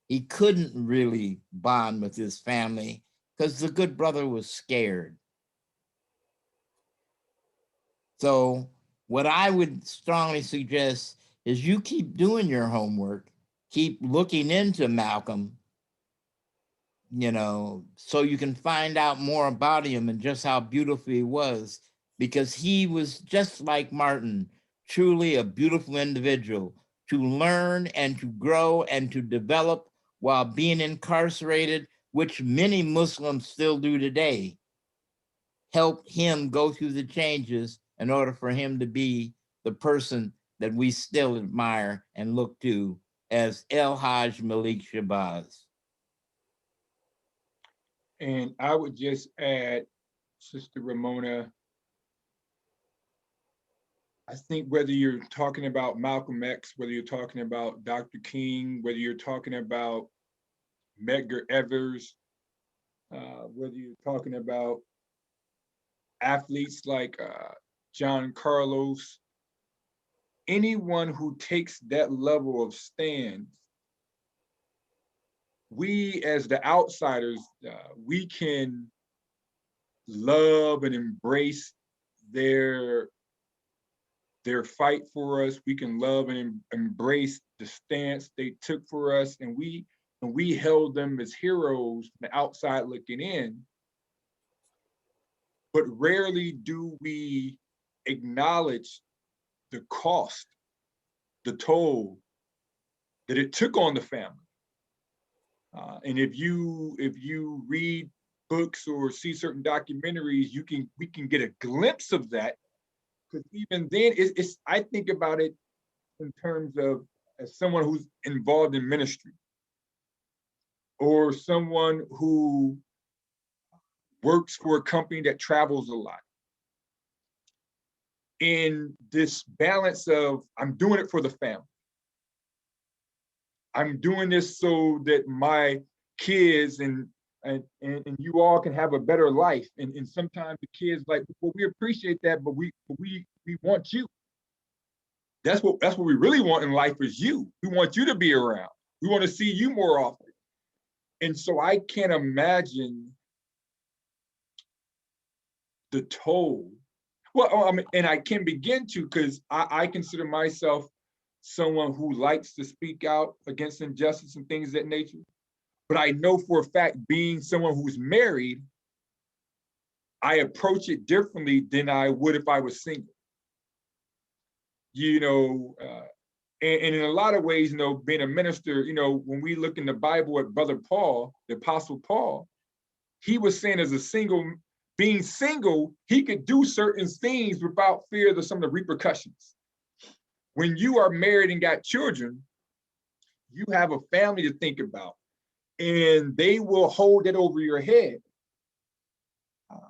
He couldn't really bond with his family because the good brother was scared. So what I would strongly suggest is you keep doing your homework, keep looking into Malcolm, you know, so you can find out more about him and just how beautiful he was, because he was just like Martin, truly a beautiful individual to learn and to grow and to develop while being incarcerated, which many Muslims still do today. Help him go through the changes in order for him to be the person that we still admire and look to as El Hajj Malik Shabazz. And I would just add, Sister Ramona, I think whether you're talking about Malcolm X, whether you're talking about Dr. King, whether you're talking about Medgar Evers, whether you're talking about athletes like John Carlos, anyone who takes that level of stand, we as the outsiders, we can love and embrace their fight for us. We can love and embrace the stance they took for us, and we held them as heroes from the outside looking in. But rarely do we acknowledge the cost, the toll that it took on the family. And if you read books or see certain documentaries, we can get a glimpse of that. Because even then, I think about it in terms of as someone who's involved in ministry, or someone who works for a company that travels a lot. In this balance of, I'm doing it for the family. I'm doing this so that my kids and you all can have a better life. And sometimes the kids like, well, we appreciate that, but we want you. That's what we really want in life is you. We want you to be around. We want to see you more often. And so I can't imagine the toll. Well, I mean, and I can begin to, because I consider myself someone who likes to speak out against injustice and things of that nature. But I know for a fact, being someone who's married, I approach it differently than I would if I was single. You know, and in a lot of ways, you know, being a minister, you know, when we look in the Bible at Brother Paul, the Apostle Paul, he was saying as a single, being single, he could do certain things without fear of some of the repercussions. When you are married and got children, you have a family to think about, and they will hold it over your head.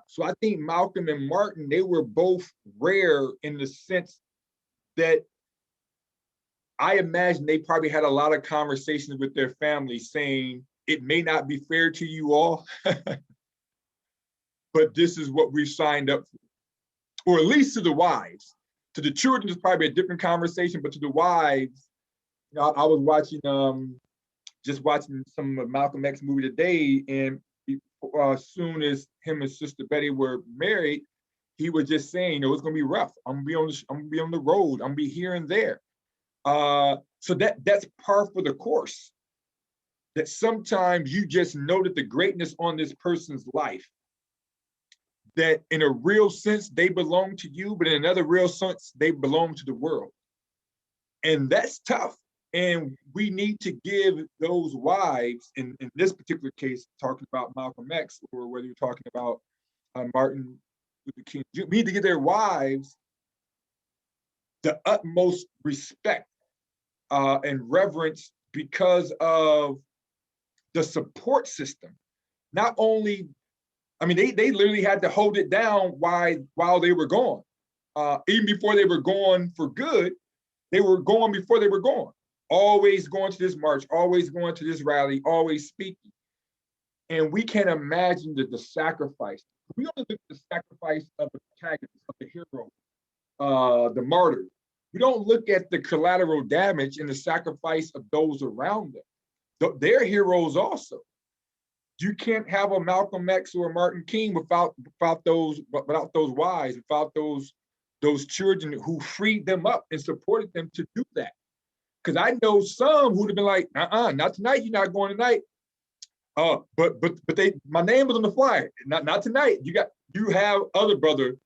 So I think Malcolm and Martin, they were both rare in the sense that I imagine they probably had a lot of conversations with their family saying, it may not be fair to you all, but this is what we signed up for, or at least to the wives. To the children, it's probably a different conversation, but to the wives, you know, I was watching, just watching some of Malcolm X movie today, and as soon as him and Sister Betty were married, he was just saying, you know, it's gonna be rough. I'm gonna be on the road. I'm gonna be here and there. So that's par for the course. That sometimes you just know that the greatness on this person's life that in a real sense, they belong to you, but in another real sense, they belong to the world. And that's tough. And we need to give those wives, in this particular case, talking about Malcolm X, or whether you're talking about Martin Luther King, we need to give their wives the utmost respect and reverence because of the support system. Not only, I mean, they literally had to hold it down while they were gone. Even before they were gone for good, they were gone before they were gone. Always going to this march, always going to this rally, always speaking. And we can imagine the sacrifice. We only look at the sacrifice of the protagonist, of the hero, the martyr. We don't look at the collateral damage and the sacrifice of those around them. They're heroes also. You can't have a Malcolm X or a Martin King without those wives, without those children who freed them up and supported them to do that. Because I know some who'd have been like, not tonight, you're not going tonight. But my name was on the flyer. Not tonight. You have other brother.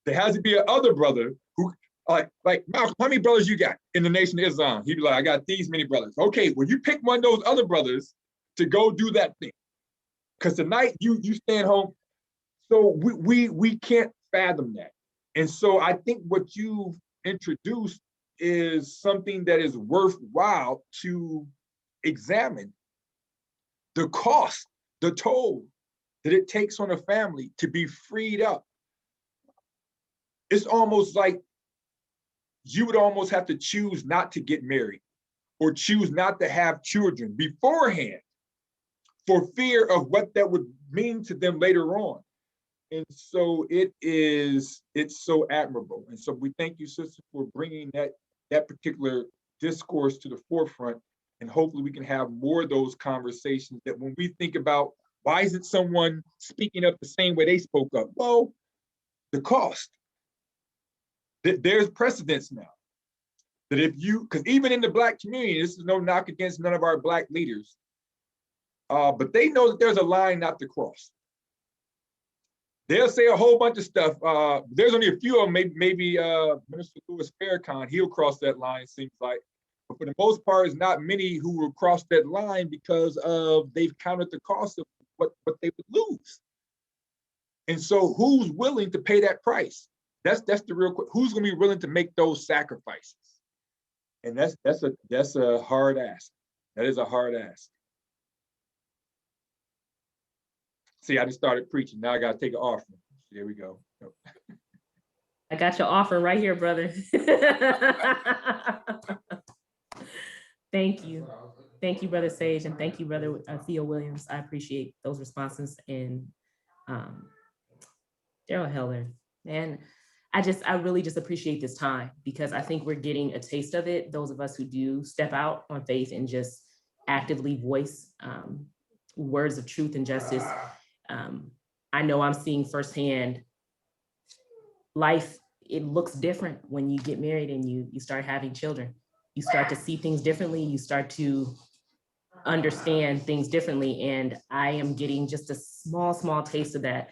There has to be a other brother who like Malcolm, how many brothers you got in the Nation of Islam? He'd be like, I got these many brothers. Okay, well, you pick one of those other brothers to go do that thing. Because tonight you stand home. So we can't fathom that. And so I think what you've introduced is something that is worthwhile to examine. The cost, the toll that it takes on a family to be freed up. It's almost like you would almost have to choose not to get married or choose not to have children beforehand for fear of what that would mean to them later on. And so it's so admirable. And so we thank you, sister, for bringing that particular discourse to the forefront. And hopefully we can have more of those conversations that when we think about why isn't someone speaking up the same way they spoke up? Well, the cost. There's precedence now that because even in the Black community, this is no knock against none of our Black leaders, but they know that there's a line not to cross. They'll say a whole bunch of stuff. There's only a few of them, maybe Minister Louis Farrakhan, he'll cross that line, seems like. But for the most part, it's not many who will cross that line because they've counted the cost of what they would lose. And so who's willing to pay that price? That's the real question. Who's going to be willing to make those sacrifices? And that's a hard ask. That is a hard ask. See, I just started preaching. Now I got to take an offering. There we go. I got your offer right here, brother. Thank you. Thank you, Brother Sage, and thank you, Brother Theo Williams. I appreciate those responses. And Darryl Heller, man, I really just appreciate this time because I think we're getting a taste of it. Those of us who do step out on faith and just actively voice words of truth and justice. I know I'm seeing firsthand life. It looks different when you get married and you start having children. You start to see things differently. You start to understand things differently. And I am getting just a small taste of that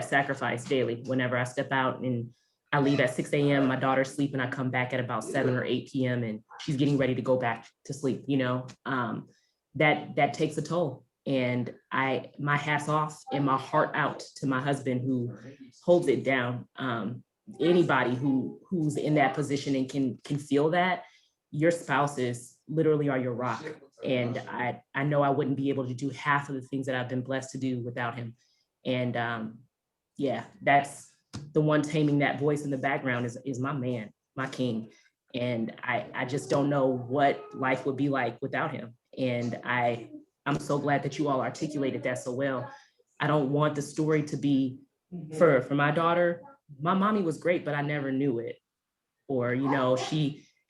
sacrifice daily. Whenever I step out and I leave at 6 a.m., my daughter's sleeping, I come back at about 7 or 8 p.m. and she's getting ready to go back to sleep, that takes a toll. And my hat's off and my heart out to my husband who holds it down. Anybody who's in that position and can feel that, your spouses literally are your rock. And I know I wouldn't be able to do half of the things that I've been blessed to do without him. And that's the one taming that voice in the background is my man, my king. And I just don't know what life would be like without him. And I'm so glad that you all articulated that so well. I don't want the story to be for my daughter. My mommy was great, but I never knew it. Or,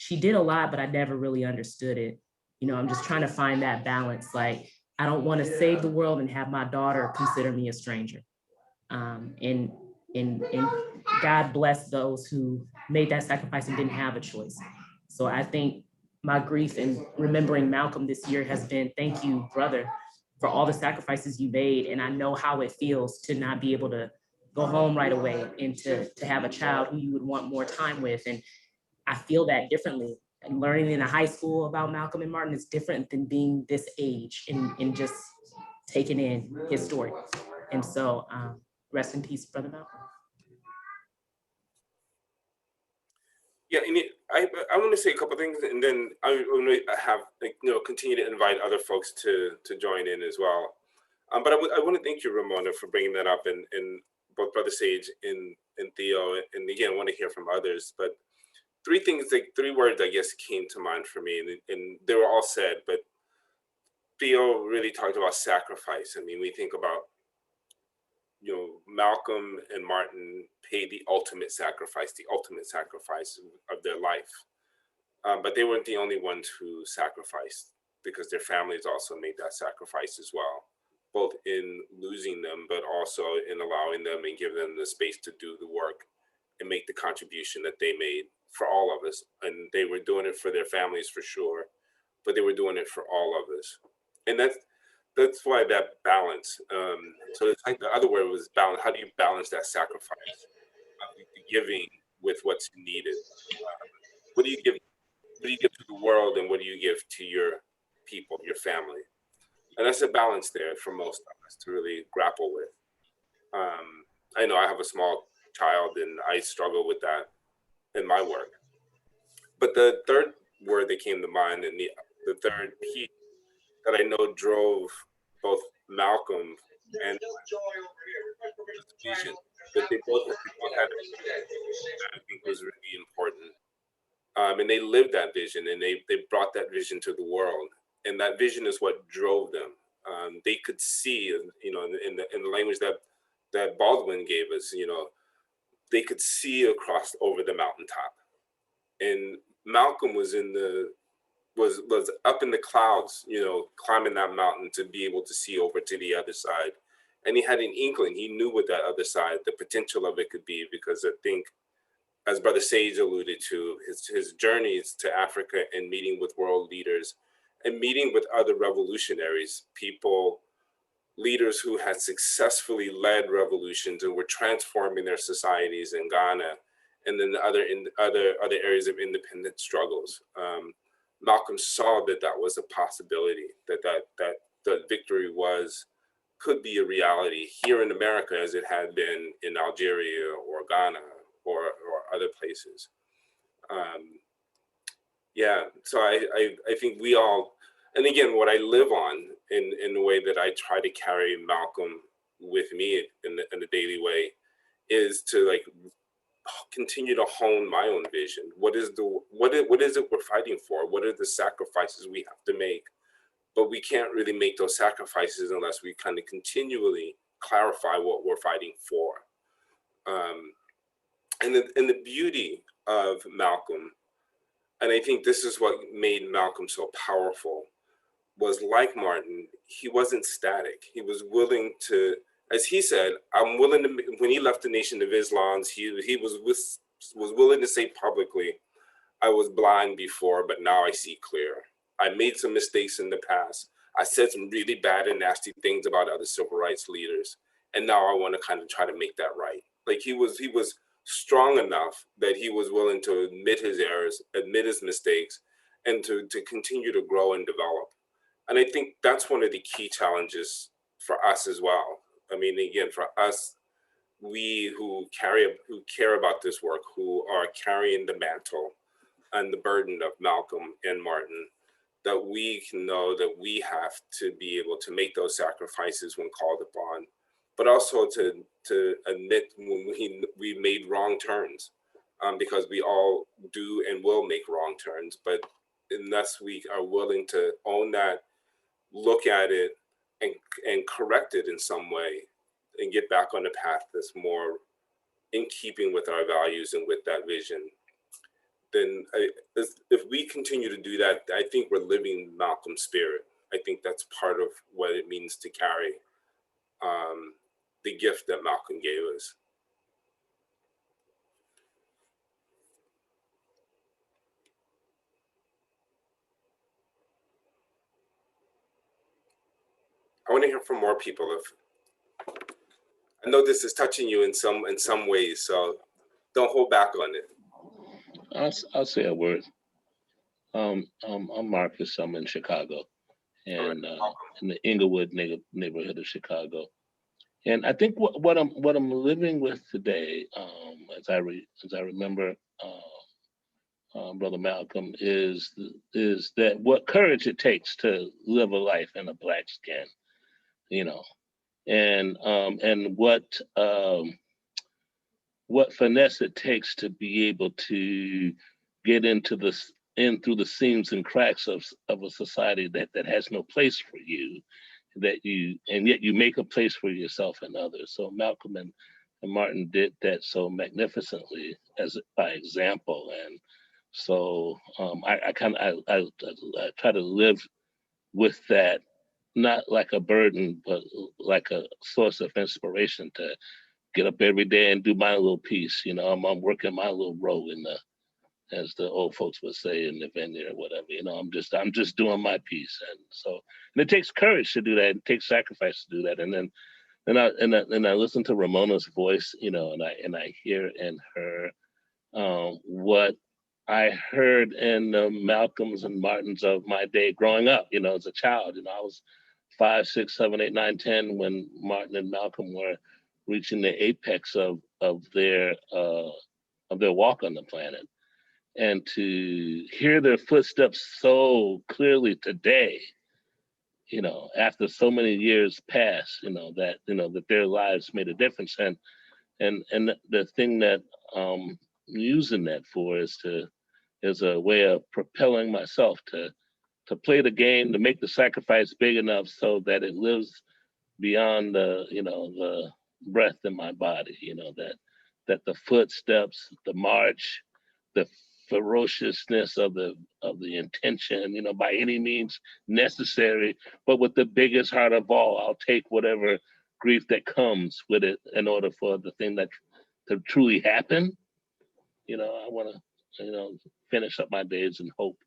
she did a lot, but I never really understood it. I'm just trying to find that balance. Like, I don't want to save the world and have my daughter consider me a stranger. And God bless those who made that sacrifice and didn't have a choice. So I think my grief in remembering Malcolm this year has been, thank you, brother, for all the sacrifices you made. And I know how it feels to not be able to go home right away and to have a child who you would want more time with. And I feel that differently. And learning in a high school about Malcolm and Martin is different than being this age and just taking in his story. And so rest in peace, Brother Malcolm. Yeah, and I want to say a couple things, and then I want to have continue to invite other folks to join in as well. But I want to thank you, Ramona, for bringing that up, and both Brother Sage and Theo, and again, I want to hear from others. But three words I guess came to mind for me, and they were all said, but Theo really talked about sacrifice. I mean, we think about Malcolm and Martin paid the ultimate sacrifice of their life. But they weren't the only ones who sacrificed, because their families also made that sacrifice as well, both in losing them, but also in allowing them and giving them the space to do the work and make the contribution that they made for all of us. And they were doing it for their families for sure, but they were doing it for all of us. And that's why that balance. So it's like the other word was balance. How do you balance that sacrifice of giving with what's needed? What do you give? What do you give to the world, and what do you give to your people, your family? And that's a balance there for most of us to really grapple with. I know I have a small child, and I struggle with that in my work. But the third word that came to mind, and the third piece that I know drove both Malcolm and vision that they both had, I think was really important. And they lived that vision, and they brought that vision to the world, and that vision is what drove them. They could see, in the language that Baldwin gave us, they could see across over the mountaintop, and Malcolm was was up in the clouds, climbing that mountain to be able to see over to the other side. And he had an inkling. He knew what that other side, the potential of it could be, because I think, as Brother Sage alluded to, his journeys to Africa and meeting with world leaders and meeting with other revolutionaries, leaders who had successfully led revolutions and were transforming their societies in Ghana and then other areas of independent struggles. Malcolm saw that was a possibility, that victory could be a reality here in America as it had been in Algeria or Ghana or other places. So I think we all, and again, what I live on in the way that I try to carry Malcolm with me in the daily way is to continue to hone my own vision. What is it we're fighting for? What are the sacrifices we have to make? But we can't really make those sacrifices unless we kind of continually clarify what we're fighting for. And the beauty of Malcolm, and I think this is what made Malcolm so powerful, was like Martin, he wasn't static. He was willing to, as he said, I'm willing to, when he left the Nation of Islam, he was willing to say publicly, I was blind before, but now I see clear. I made some mistakes in the past. I said some really bad and nasty things about other civil rights leaders. And now I want to kind of try to make that right. Like he was strong enough that he was willing to admit his errors, admit his mistakes, and to continue to grow and develop. And I think that's one of the key challenges for us as well. I mean, again, for us, we who care about this work, who are carrying the mantle and the burden of Malcolm and Martin, that we can know that we have to be able to make those sacrifices when called upon, but also to admit when we made wrong turns, because we all do and will make wrong turns. But unless we are willing to own that, look at it, and correct it in some way, and get back on the path that's more in keeping with our values and with that vision, then if we continue to do that, I think we're living Malcolm's spirit. I think that's part of what it means to carry the gift that Malcolm gave us. I want to hear from more people. I know this is touching you in some ways, so don't hold back on it. I'll say a word. I'm Marcus. I'm in Chicago, and in the Inglewood neighborhood of Chicago. And I think what I'm living with today, as I remember, Brother Malcolm, is that what courage it takes to live a life in a black skin, you know, and what finesse it takes to be able to get in through the seams and cracks of a society that has no place for you, and yet you make a place for yourself and others. So Malcolm and Martin did that so magnificently by example. And so I try to live with that, not like a burden, but like a source of inspiration to get up every day and do my little piece. You know, I'm working my little role in as the old folks would say, in the vineyard or whatever. You know, I'm just doing my piece. And it takes courage to do that. It takes sacrifice to do that. And I listen to Ramona's voice, you know, and I hear in her what I heard in the Malcolms and Martins of my day growing up, you know, as a child. You know, I was 5, 6, 7, 8, 9, 10 when Martin and Malcolm were reaching the apex of their walk on the planet. And to hear their footsteps so clearly today, you know, after so many years pass, that their lives made a difference. And the thing that I'm using that for is a way of propelling myself to play the game, to make the sacrifice big enough so that it lives beyond the breath in my body, you know, that the footsteps, the march, the ferociousness of the intention, you know, by any means necessary, but with the biggest heart of all, I'll take whatever grief that comes with it in order for the thing that to truly happen. You know, I want to, you know, finish up my days and hope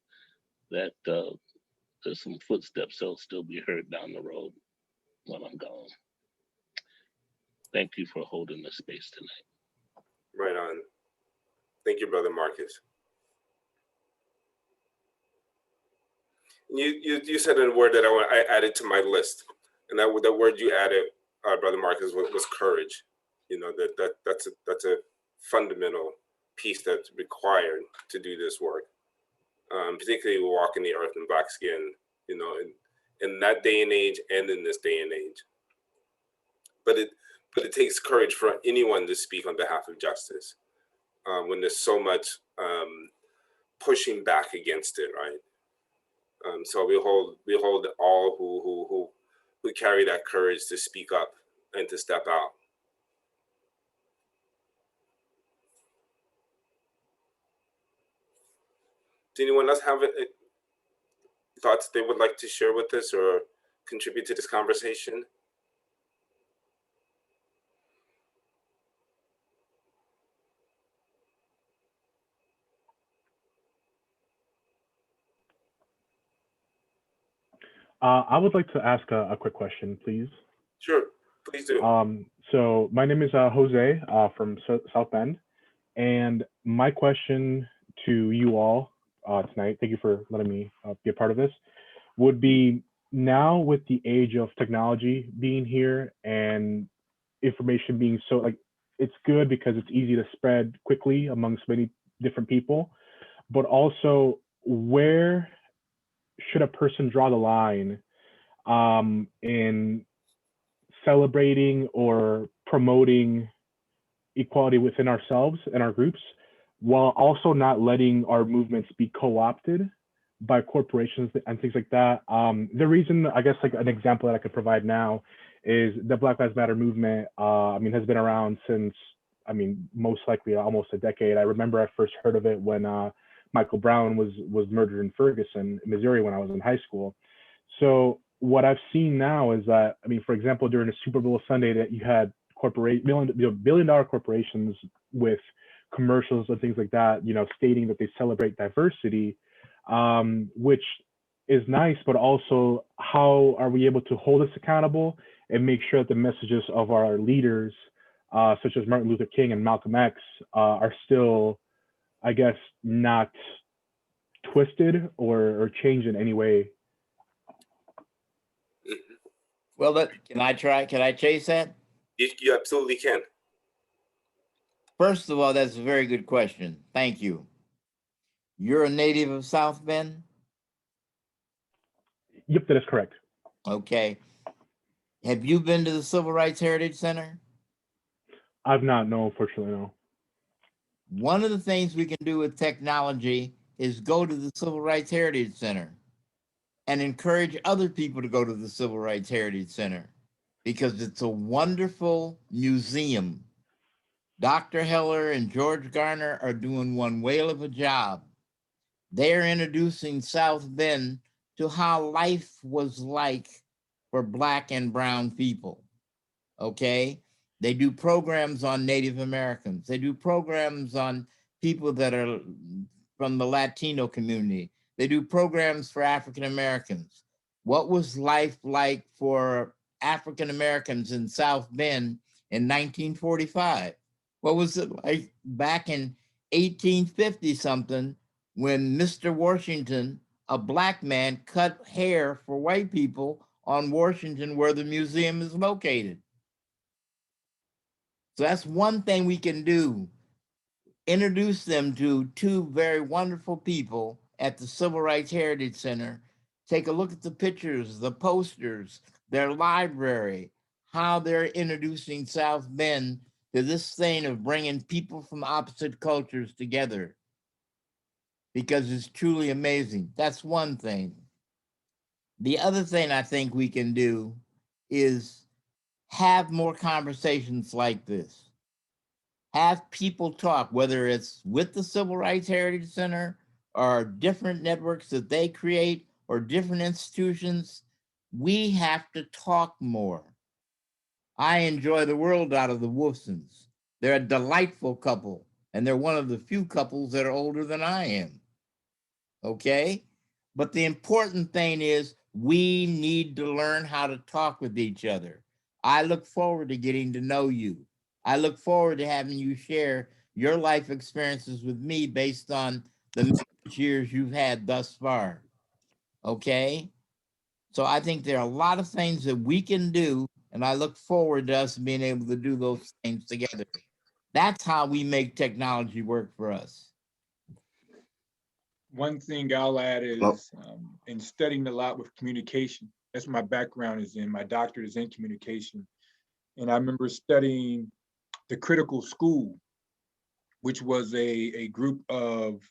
that there's some footsteps that'll still be heard down the road when I'm gone. Thank you for holding this space tonight. Right on. Thank you, Brother Marcus. You said a word that I added to my list, and that word you added, Brother Marcus, was courage. You know, that's a fundamental piece that's required to do this work, particularly walking the earth in black skin. You know, in that day and age, and in this day and age. But it takes courage for anyone to speak on behalf of justice when there's so much pushing back against it, right? So we hold all who carry that courage to speak up and to step out. Does anyone else have thoughts they would like to share with us or contribute to this conversation? I would like to ask a quick question, please. Sure, please do. So my name is Jose from South Bend, and my question to you all tonight, thank you for letting me be a part of this, would be, now with the age of technology being here and information being so, like, it's good because it's easy to spread quickly amongst many different people, but also, where should a person draw the line in celebrating or promoting equality within ourselves and our groups, while also not letting our movements be co-opted by corporations and things like that? The reason, I guess, like an example that I could provide now is the Black Lives Matter movement, has been around since, most likely almost a decade. I remember I first heard of it when Michael Brown was murdered in Ferguson, Missouri, when I was in high school. So what I've seen now is that, for example, during the Super Bowl Sunday, that you had billion-dollar corporations with commercials and things like that, stating that they celebrate diversity, which is nice, but also, how are we able to hold us accountable and make sure that the messages of our leaders such as Martin Luther King and Malcolm X, are still, I guess, not twisted or changed in any way. Well, can I try? Can I chase that? You absolutely can. First of all, that's a very good question. Thank you. You're a native of South Bend? Yep, that is correct. Okay. Have you been to the Civil Rights Heritage Center? I've not, no, unfortunately, no. One of the things we can do with technology is go to the Civil Rights Heritage Center and encourage other people to go to the Civil Rights Heritage Center because it's a wonderful museum. Dr. Heller and George Garner are doing one whale of a job. They're introducing South Bend to how life was like for Black and brown people, okay? They do programs on Native Americans. They do programs on people that are from the Latino community. They do programs for African Americans. What was life like for African Americans in South Bend in 1945? What was it like back in 1850 something when Mr. Washington, a Black man, cut hair for white people on Washington where the museum is located? So that's one thing we can do. Introduce them to two very wonderful people at the Civil Rights Heritage Center. Take a look at the pictures, the posters, their library, how they're introducing South Bend to this thing of bringing people from opposite cultures together, because it's truly amazing. That's one thing. The other thing I think we can do is have more conversations like this. Have people talk, whether it's with the Civil Rights Heritage Center or different networks that they create or different institutions. We have to talk more. I enjoy the world out of the Wolfsons. They're a delightful couple, and they're one of the few couples that are older than I am. Okay? But the important thing is we need to learn how to talk with each other. I look forward to getting to know you. I look forward to having you share your life experiences with me based on the years you've had thus far. Okay? So I think there are a lot of things that we can do, and I look forward to us being able to do those things together. That's how we make technology work for us. One thing I'll add is in studying a lot with communication. That's what my background is in. My doctorate is in communication. And I remember studying the Critical School, which was a group of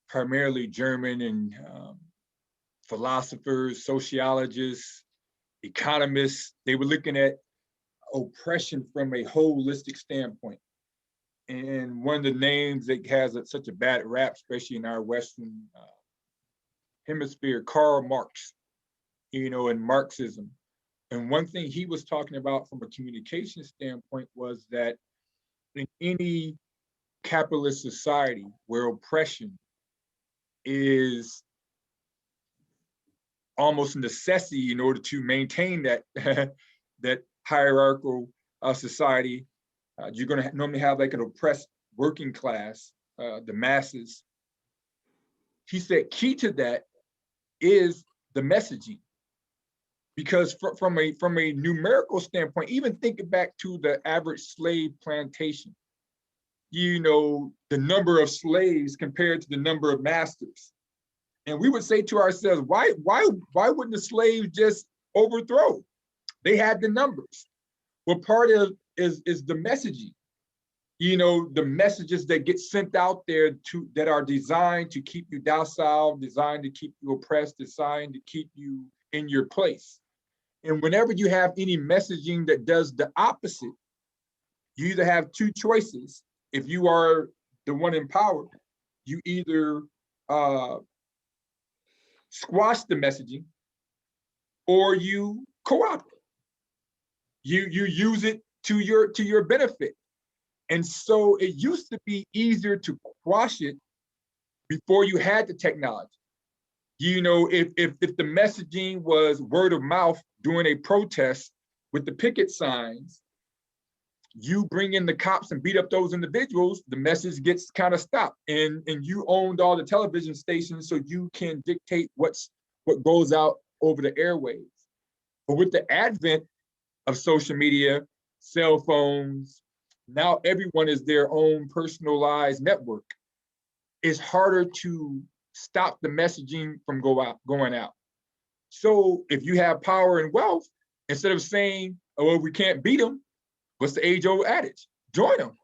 primarily German and philosophers, sociologists, economists. They were looking at oppression from a holistic standpoint. And one of the names that has such a bad rap, especially in our Western hemisphere, Karl Marx, and Marxism. And one thing he was talking about from a communication standpoint was that in any capitalist society where oppression is almost a necessity in order to maintain that that hierarchical society, you're going to normally have like an oppressed working class, the masses. He said key to that is the messaging. Because from a numerical standpoint, even thinking back to the average slave plantation, the number of slaves compared to the number of masters. And we would say to ourselves, why wouldn't the slaves just overthrow? They had the numbers. Well, part of is the messaging. The messages that get sent out there that are designed to keep you docile, designed to keep you oppressed, designed to keep you in your place. And whenever you have any messaging that does the opposite, you either have two choices. If you are the one in power, you either squash the messaging or you co-opt it. You use it to your benefit. And so it used to be easier to quash it before you had the technology. If the messaging was word of mouth during a protest with the picket signs, you bring in the cops and beat up those individuals, the message gets kind of stopped. And you owned all the television stations, so you can dictate what goes out over the airwaves. But with the advent of social media, cell phones, now everyone is their own personalized network. It's harder to stop the messaging from going out. So if you have power and wealth, instead of saying, oh, well, we can't beat them, what's the age-old adage? Join them.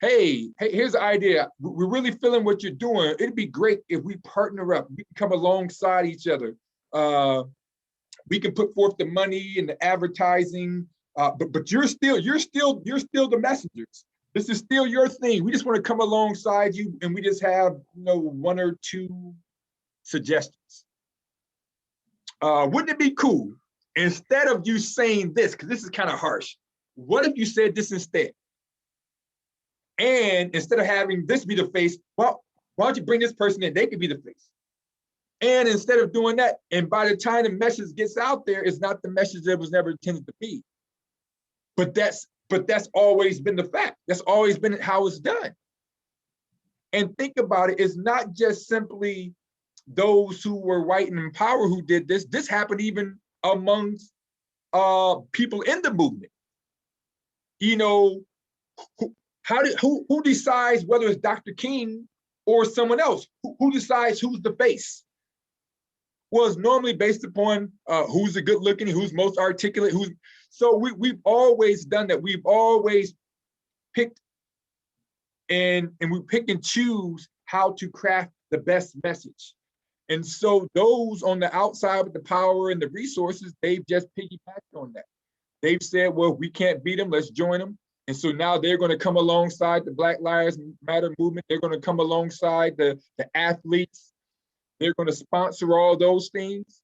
Hey, here's the idea. We're really feeling what you're doing. It'd be great if we partner up. We can come alongside each other. We can put forth the money and the advertising, but you're still the messengers. This is still your thing. We just want to come alongside you, and we just have one or two suggestions. Wouldn't it be cool, instead of you saying this, because this is kind of harsh, what if you said this instead? And instead of having this be the face, well, why don't you bring this person in? They could be the face. And instead of doing that, and by the time the message gets out there, it's not the message that was never intended to be. But that's always been the fact. That's always been how it's done. And think about it, it's not just simply those who were white and in power who did this. This happened even amongst people in the movement. Who decides whether it's Dr. King or someone else? Who decides who's the face? Well, it's normally based upon who's the good looking, who's most articulate, so we've always done that. We've always picked and we pick and choose how to craft the best message. And so those on the outside with the power and the resources, they've just piggybacked on that. They've said, well, we can't beat them, let's join them. And so now they're going to come alongside the Black Lives Matter movement. They're going to come alongside the athletes. They're going to sponsor all those things.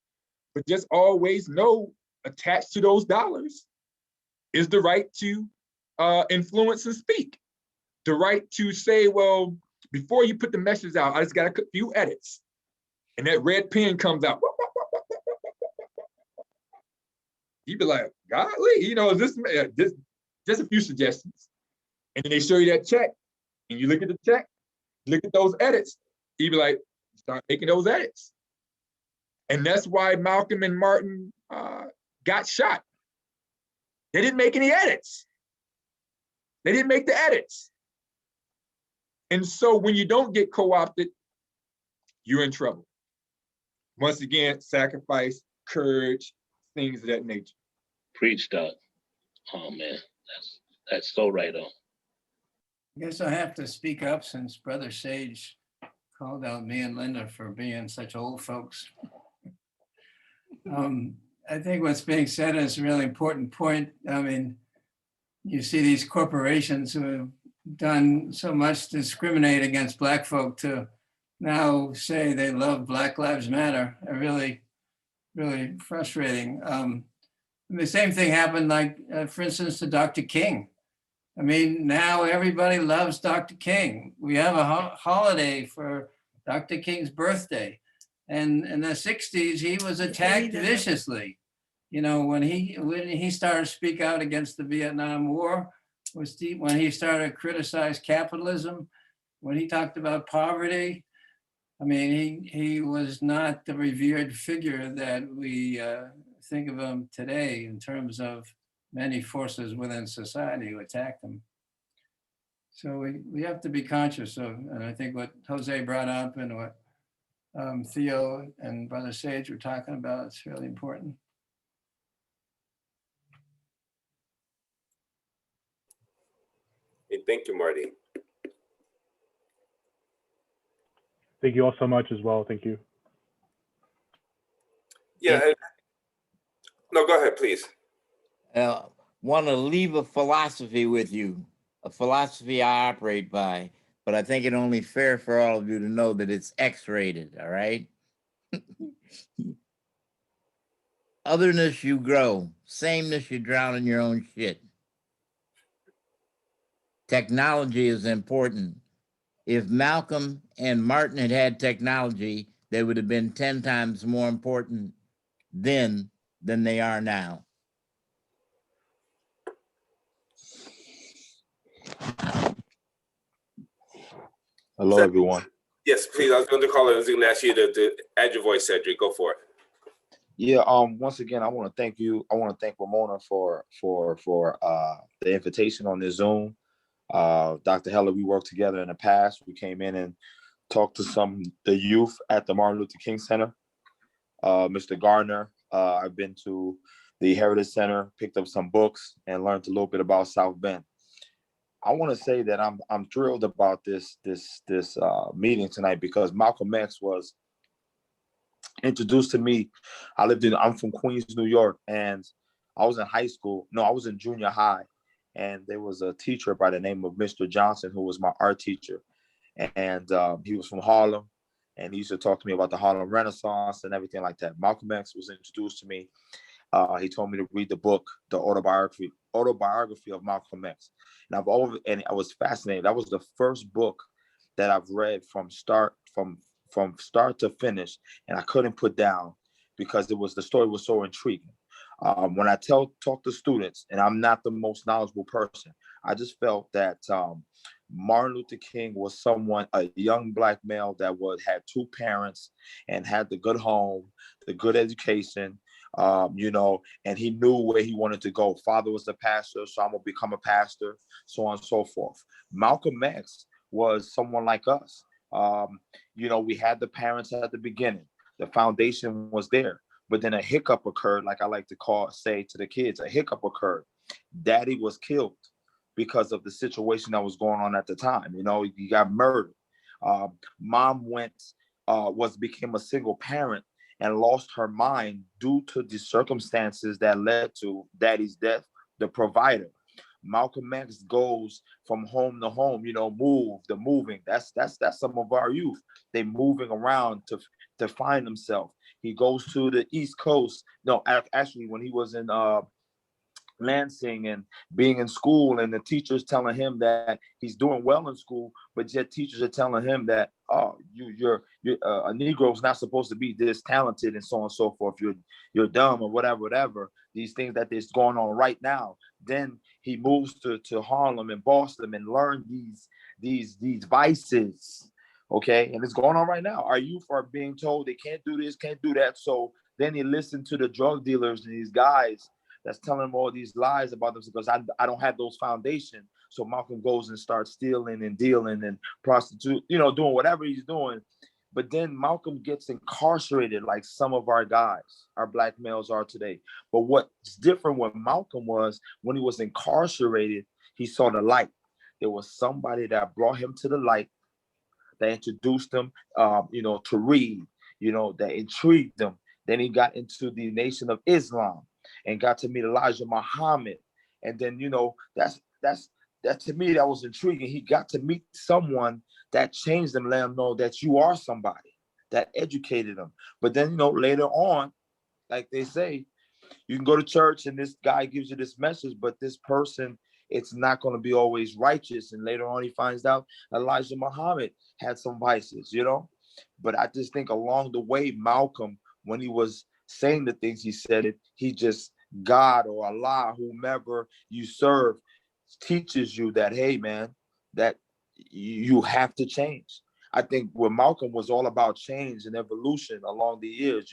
But just always know, attached to those dollars is the right to influence and speak. The right to say, well, before you put the message out, I just got a few edits. And that red pen comes out. You'd be like, golly, this just a few suggestions. And then they show you that check. And you look at the check, look at those edits. You'd be like, start making those edits. And that's why Malcolm and Martin got shot. They didn't make any edits. They didn't make the edits. And so when you don't get co-opted, you're in trouble. Once again, sacrifice, courage, things of that nature. Preach, Doc. Oh man, that's so right on. I guess I have to speak up since Brother Sage called out me and Linda for being such old folks. I think what's being said is a really important point. I mean, you see these corporations who have done so much to discriminate against Black folk to now say they love Black Lives Matter. Are really, really frustrating. The same thing happened, like, for instance, to Dr. King. I mean, now everybody loves Dr. King. We have a holiday for Dr. King's birthday. And in the 60s, he was attacked viciously. When he started to speak out against the Vietnam War, when he started to criticize capitalism, when he talked about poverty. I mean, he was not the revered figure that we think of him today in terms of many forces within society who attacked him. So we have to be conscious of, and I think what Jose brought up and what Theo and Brother Sage were talking about, it's really important. Hey, thank you, Marty. Thank you all so much as well. Thank you. Yeah. No, go ahead, please. Want to leave a philosophy with you, a philosophy I operate by, but I think it only fair for all of you to know that it's X-rated, all right? Otherness you grow, sameness you drown in your own shit. Technology is important. If Malcolm and Martin had had technology, they would have been 10 times more important then than they are now. Hello, everyone. Yes, please. I was going to call it. I was going to ask you to add your voice, Cedric. Go for it. Yeah. Once again, I want to thank you. I want to thank Ramona for the invitation on this Zoom. Dr. Heller, we worked together in the past. We came in and talked to the youth at the Martin Luther King Center. Mr. Gardner, I've been to the Heritage Center, picked up some books, and learned a little bit about South Bend. I want to say that I'm thrilled about this meeting tonight because Malcolm X was introduced to me. I'm from Queens, New York, and I was in high school. No, I was in junior high, and there was a teacher by the name of Mr. Johnson who was my art teacher, and he was from Harlem, and he used to talk to me about the Harlem Renaissance and everything like that. Malcolm X was introduced to me. He told me to read the book, the autobiography of Malcolm X, and I was fascinated. That was the first book that I've read from start to finish, and I couldn't put down because the story was so intriguing. When I talk to students, and I'm not the most knowledgeable person, I just felt that Martin Luther King was a young Black male that had two parents and had the good home, the good education, and he knew where he wanted to go. Father was a pastor, so I'm gonna become a pastor, so on and so forth. Malcolm X was someone like us. We had the parents at the beginning. The foundation was there. But then a hiccup occurred, like I like to say to the kids, a hiccup occurred. Daddy was killed because of the situation that was going on at the time. He got murdered. Mom became a single parent and lost her mind due to the circumstances that led to Daddy's death, the provider. Malcolm X goes from home to home, moving. That's some of our youth. They moving around to find themselves. He goes to the East Coast. No, actually, when he was in Lansing and being in school, and the teachers telling him that he's doing well in school, but yet teachers are telling him that, you're a Negro is not supposed to be this talented and so on and so forth. You're dumb or whatever. These things that is going on right now. Then he moves to Harlem and Boston and learn these vices. Okay, and it's going on right now. Our youth are being told they can't do this, can't do that. So then he listened to the drug dealers and these guys that's telling him all these lies about them because I don't have those foundations. So Malcolm goes and starts stealing and dealing and prostitute, doing whatever he's doing. But then Malcolm gets incarcerated like some of our guys, our Black males are today. But what's different with Malcolm was when he was incarcerated, he saw the light. There was somebody that brought him to the light, that introduced him, to read, that intrigued him. Then he got into the Nation of Islam and got to meet Elijah Muhammad. And then, that to me, that was intriguing. He got to meet someone that changed him, let him know that you are somebody, that educated him. But then, later on, like they say, you can go to church and this guy gives you this message, but this person, it's not going to be always righteous. And later on, he finds out Elijah Muhammad had some vices, But I just think along the way, Malcolm, when he was saying the things he said, he just, God or Allah, whomever you serve, teaches you that, hey, man, that you have to change. I think what Malcolm was all about change and evolution along the years.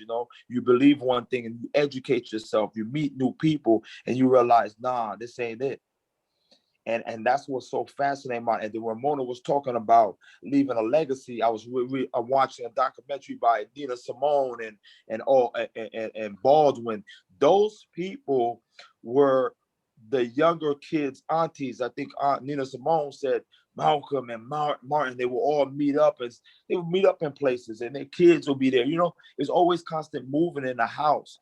You believe one thing and you educate yourself, you meet new people and you realize, nah, this ain't it. And that's what's so fascinating about it. And then Ramona was talking about leaving a legacy. I was watching a documentary by Nina Simone and Baldwin. Those people were the younger kids' aunties. I think Aunt Nina Simone said Malcolm and Martin, they will all meet up, and they would meet up in places and their kids will be there. There's always constant moving in the house.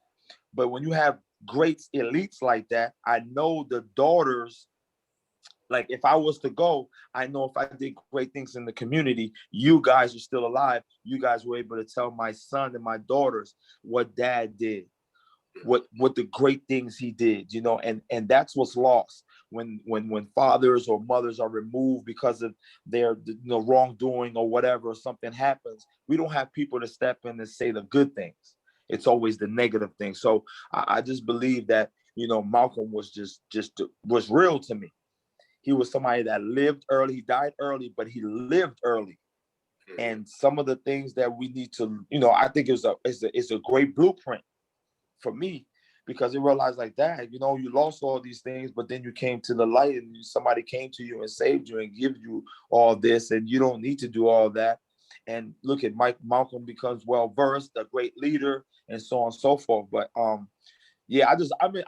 But when you have great elites like that, I know the daughters, like if I was to go, I know if I did great things in the community, you guys are still alive. You guys were able to tell my son and my daughters what dad did, what the great things he did, and that's what's lost when fathers or mothers are removed because of their wrongdoing or whatever, or something happens. We don't have people to step in and say the good things. It's always the negative things. So I just believe that Malcolm was was real to me. He was somebody that lived early. He died early, but he lived early. And some of the things that we need to, I think it's a great blueprint for me, because it realized like that, you lost all these things, but then you came to the light and somebody came to you and saved you and give you all this, and you don't need to do all that. And look at Malcolm becomes well-versed, a great leader, and so on and so forth. But yeah,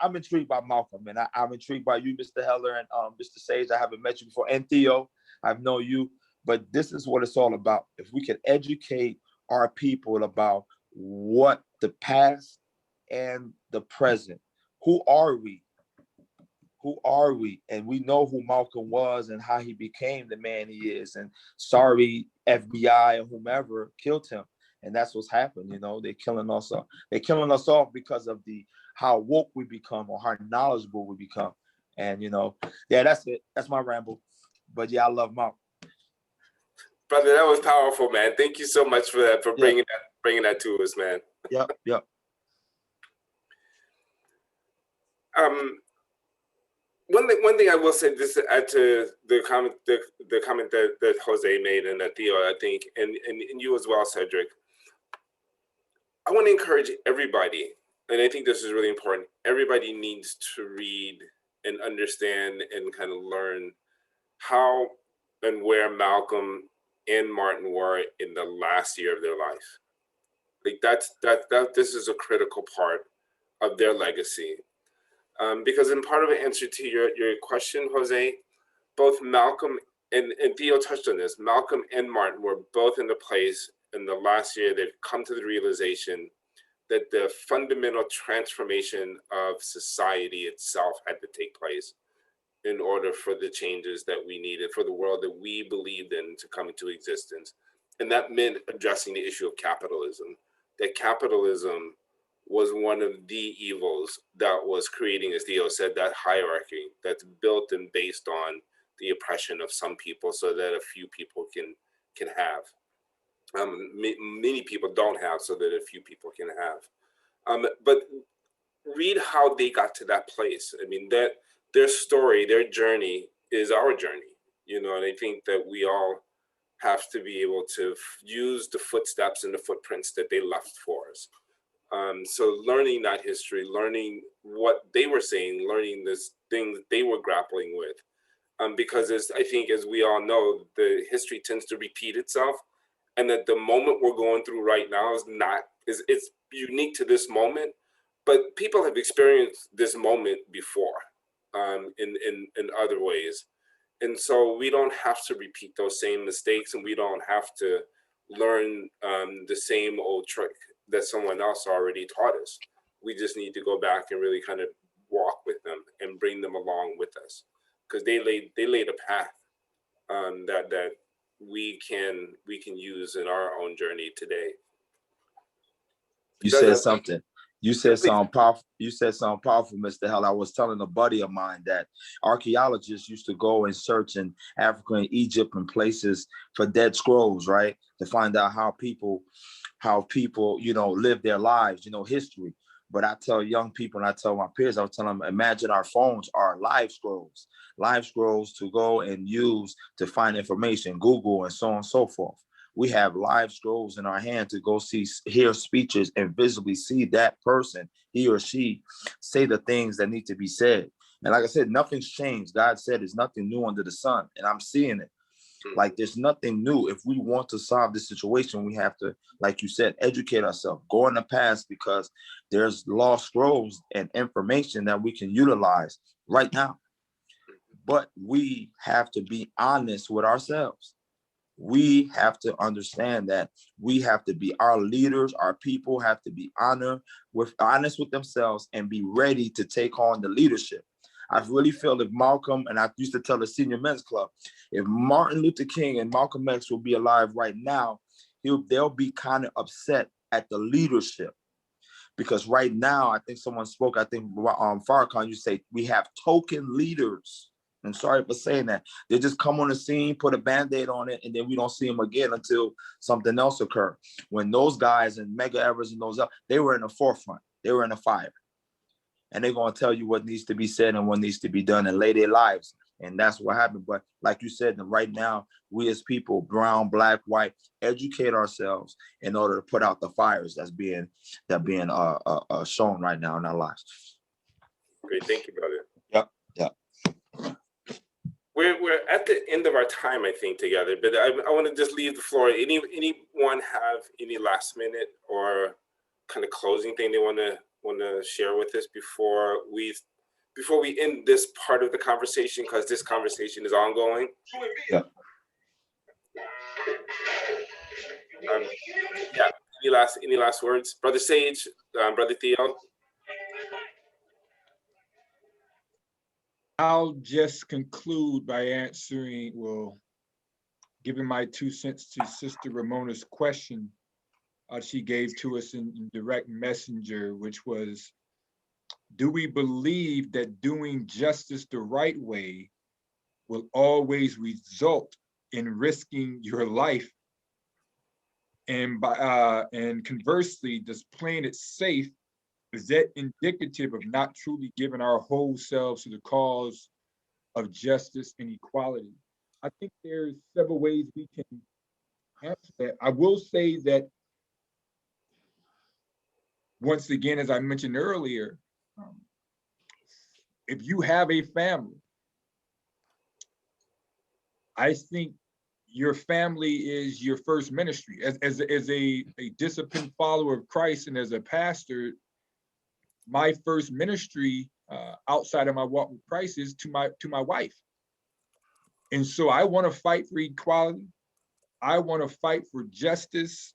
I'm intrigued by Malcolm, and I'm intrigued by you, Mr. Heller, and Mr. Sage. I haven't met you before, and Theo, I've known you, but this is what it's all about. If we can educate our people about what the past and the present, who are we? Who are we? And we know who Malcolm was and how he became the man he is. And sorry, FBI or whomever killed him. And that's what's happened. They're killing us off. They're killing us off because of how woke we become or how knowledgeable we become. And yeah, that's it. That's my ramble. But yeah, I love Malcolm. Brother, that was powerful, man. Thank you so much for that, for bringing that to us, man. Yep. One thing I will say, just to add to the comment that Jose made and that Theo, I think, and you as well, Cedric. I want to encourage everybody, and I think this is really important. Everybody needs to read and understand and kind of learn how and where Malcolm and Martin were in the last year of their life. Like this is a critical part of their legacy. Because in part of an answer to your question, Jose, both Malcolm and Theo touched on this, Malcolm and Martin were both in the place in the last year they've come to the realization that the fundamental transformation of society itself had to take place in order for the changes that we needed for the world that we believed in to come into existence. And that meant addressing the issue of capitalism, that capitalism was one of the evils that was creating, as Theo said, that hierarchy that's built and based on the oppression of some people so that a few people can have. Many people don't have so that a few people can have. But read how they got to that place. I mean, that their story, their journey is our journey, and I think that we all have to be able to use the footsteps and the footprints that they left for us. So learning that history, learning what they were saying, learning this thing that they were grappling with, because I think as we all know, the history tends to repeat itself, and that the moment we're going through right now it's unique to this moment, but people have experienced this moment before in other ways. And so we don't have to repeat those same mistakes, and we don't have to learn the same old trick that someone else already taught us. We just need to go back and really kind of walk with them and bring them along with us, because they laid a path that we can use in our own journey today. You said something. You said something powerful. You said something powerful, Mr. Hell. I was telling a buddy of mine that archaeologists used to go and search in Africa and Egypt and places for dead scrolls, right? To find out how people, live their lives, history. But I tell young people, and I tell my peers, I was telling them, imagine our phones are live scrolls to go and use to find information, Google, and so on and so forth. We have live scrolls in our hand to go hear speeches and visibly see that person, he or she, say the things that need to be said. And like I said, nothing's changed. God said there's nothing new under the sun, and I'm seeing it. Like there's nothing new. If we want to solve this situation, we have to, like you said, educate ourselves, go in the past, because there's lost scrolls and information that we can utilize right now. But we have to be honest with ourselves. We have to understand that we have to be, our leaders, our people have to be honest with themselves and be ready to take on the leadership. I really feel if Malcolm, and I used to tell the senior men's club, if Martin Luther King and Malcolm X will be alive right now, they'll be kind of upset at the leadership. Because right now, I think someone spoke, I think Farrakhan, you say, we have token leaders. I'm sorry for saying that. They just come on the scene, put a Band-Aid on it, and then we don't see them again until something else occurs. When those guys and Medgar Evers and those, they were in the forefront. They were in the fire. And they're going to tell you what needs to be said and what needs to be done and lay their lives And that's what happened. But like you said, right now, we as people, brown, black, white, educate ourselves in order to put out the fires that's being shown right now in our lives. Great, thank you, brother. Yep, yep. We're at the end of our time, I think, together. But I want to just leave the floor. Anyone have any last minute or kind of closing thing they want to share with us before we end this part of the conversation, because this conversation is ongoing? Yeah. Yeah. Any last words, Brother Sage, Brother Theo? I'll just conclude by giving my 2 cents to Sister Ramona's question she gave to us in direct messenger, which was, do we believe that doing justice the right way will always result in risking your life? And conversely, does playing it safe, is that indicative of not truly giving our whole selves to the cause of justice and equality? I think there's several ways we can answer that. I will say that, once again, as I mentioned earlier, if you have a family, I think your family is your first ministry. As a disciplined follower of Christ and as a pastor, my first ministry outside of my walk with Christ is to my wife. And so I want to fight for equality. I want to fight for justice.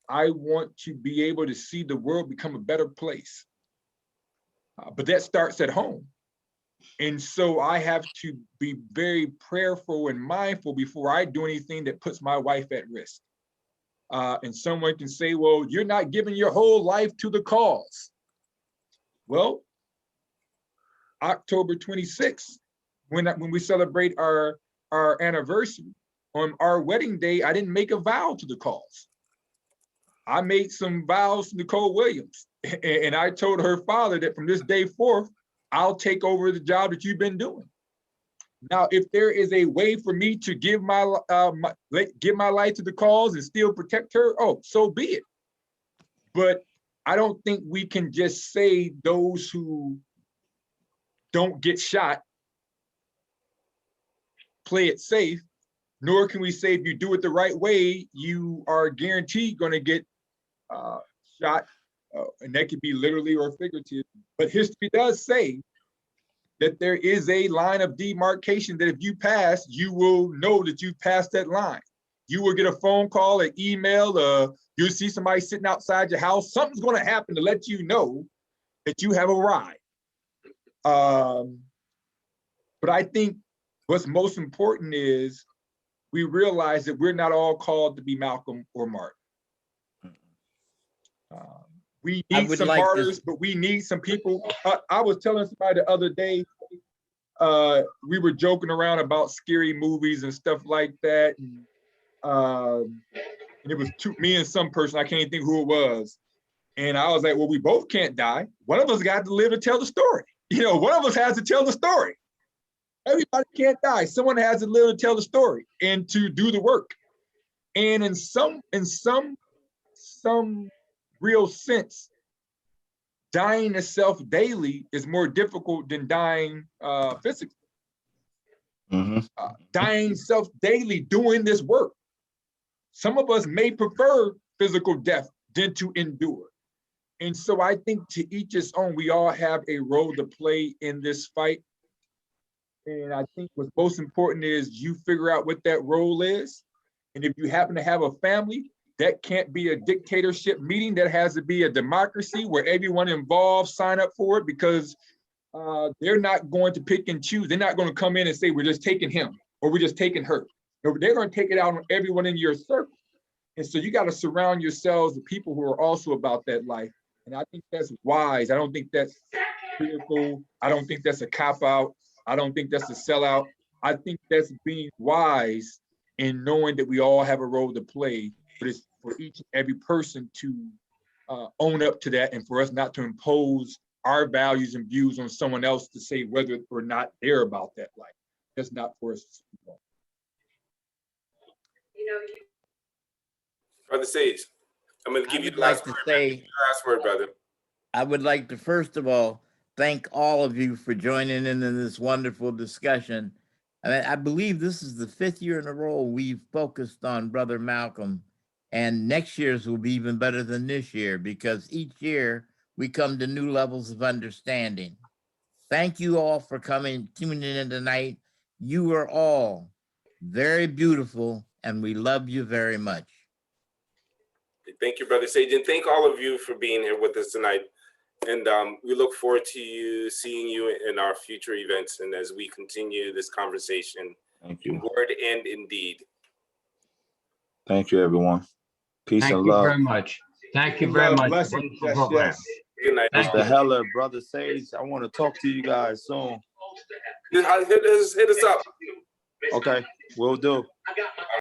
I want to be able to see the world become a better place. But that starts at home. And so I have to be very prayerful and mindful before I do anything that puts my wife at risk. And someone can say, well, you're not giving your whole life to the cause. Well, October 26th, when we celebrate our anniversary, on our wedding day, I didn't make a vow to the cause. I made some vows to Nicole Williams, and I told her father that from this day forth, I'll take over the job that you've been doing. Now, if there is a way for me to give my life to the cause and still protect her, oh, so be it. But I don't think we can just say those who don't get shot play it safe, nor can we say if you do it the right way, you are guaranteed going to get shot, and that could be literally or figurative. But history does say that there is a line of demarcation that if you pass, you will know that you've passed that line. You will get a phone call, an email, you'll see somebody sitting outside your house. Something's going to happen to let you know that you have arrived. But I think what's most important is we realize that we're not all called to be Malcolm or Martin. We need some martyrs, but we need some people. I was telling somebody the other day, we were joking around about scary movies and stuff like that. And it was me and some person, I can't even think who it was. And I was like, well, we both can't die. One of us got to live to tell the story. You know, one of us has to tell the story. Everybody can't die. Someone has to live to tell the story and to do the work. And in some real sense, dying to self daily is more difficult than dying physically. Dying self daily, doing this work. Some of us may prefer physical death than to endure. And so I think to each his own, we all have a role to play in this fight. And I think what's most important is you figure out what that role is. And if you happen to have a family, that can't be a dictatorship meeting. That has to be a democracy where everyone involved sign up for it, because they're not going to pick and choose. They're not going to come in and say, we're just taking him or we're just taking her. No, they're going to take it out on everyone in your circle. And so you got to surround yourselves with people who are also about that life. And I think that's wise. I don't think that's critical. I don't think that's a cop-out. I don't think that's a sellout. I think that's being wise in knowing that we all have a role to play, but it's for each and every person to own up to that, and for us not to impose our values and views on someone else to say whether or not they're about that life. just not for us. Brother Sage, I'm going to I give you would the like last to word. say, Last word, brother. I would like to first of all thank all of you for joining in this wonderful discussion. I believe this is the 5th year in a row we've focused on Brother Malcolm, and next year's will be even better than this year because each year we come to new levels of understanding. Thank you all for tuning in tonight. You are all very beautiful, and we love you very much. Thank you, Brother Sage, and thank all of you for being here with us tonight. And we look forward to seeing you in our future events and as we continue this conversation. Thank you. In word and in deed. Thank you, everyone. Peace Thank and you love. very much. Thank you Good very love, much. blessings. Wonderful Yes, program. yes. Good night. Thank Mr. you. Heller, Brother Sage, I want to talk to you guys soon. Hit us up. Okay, will do.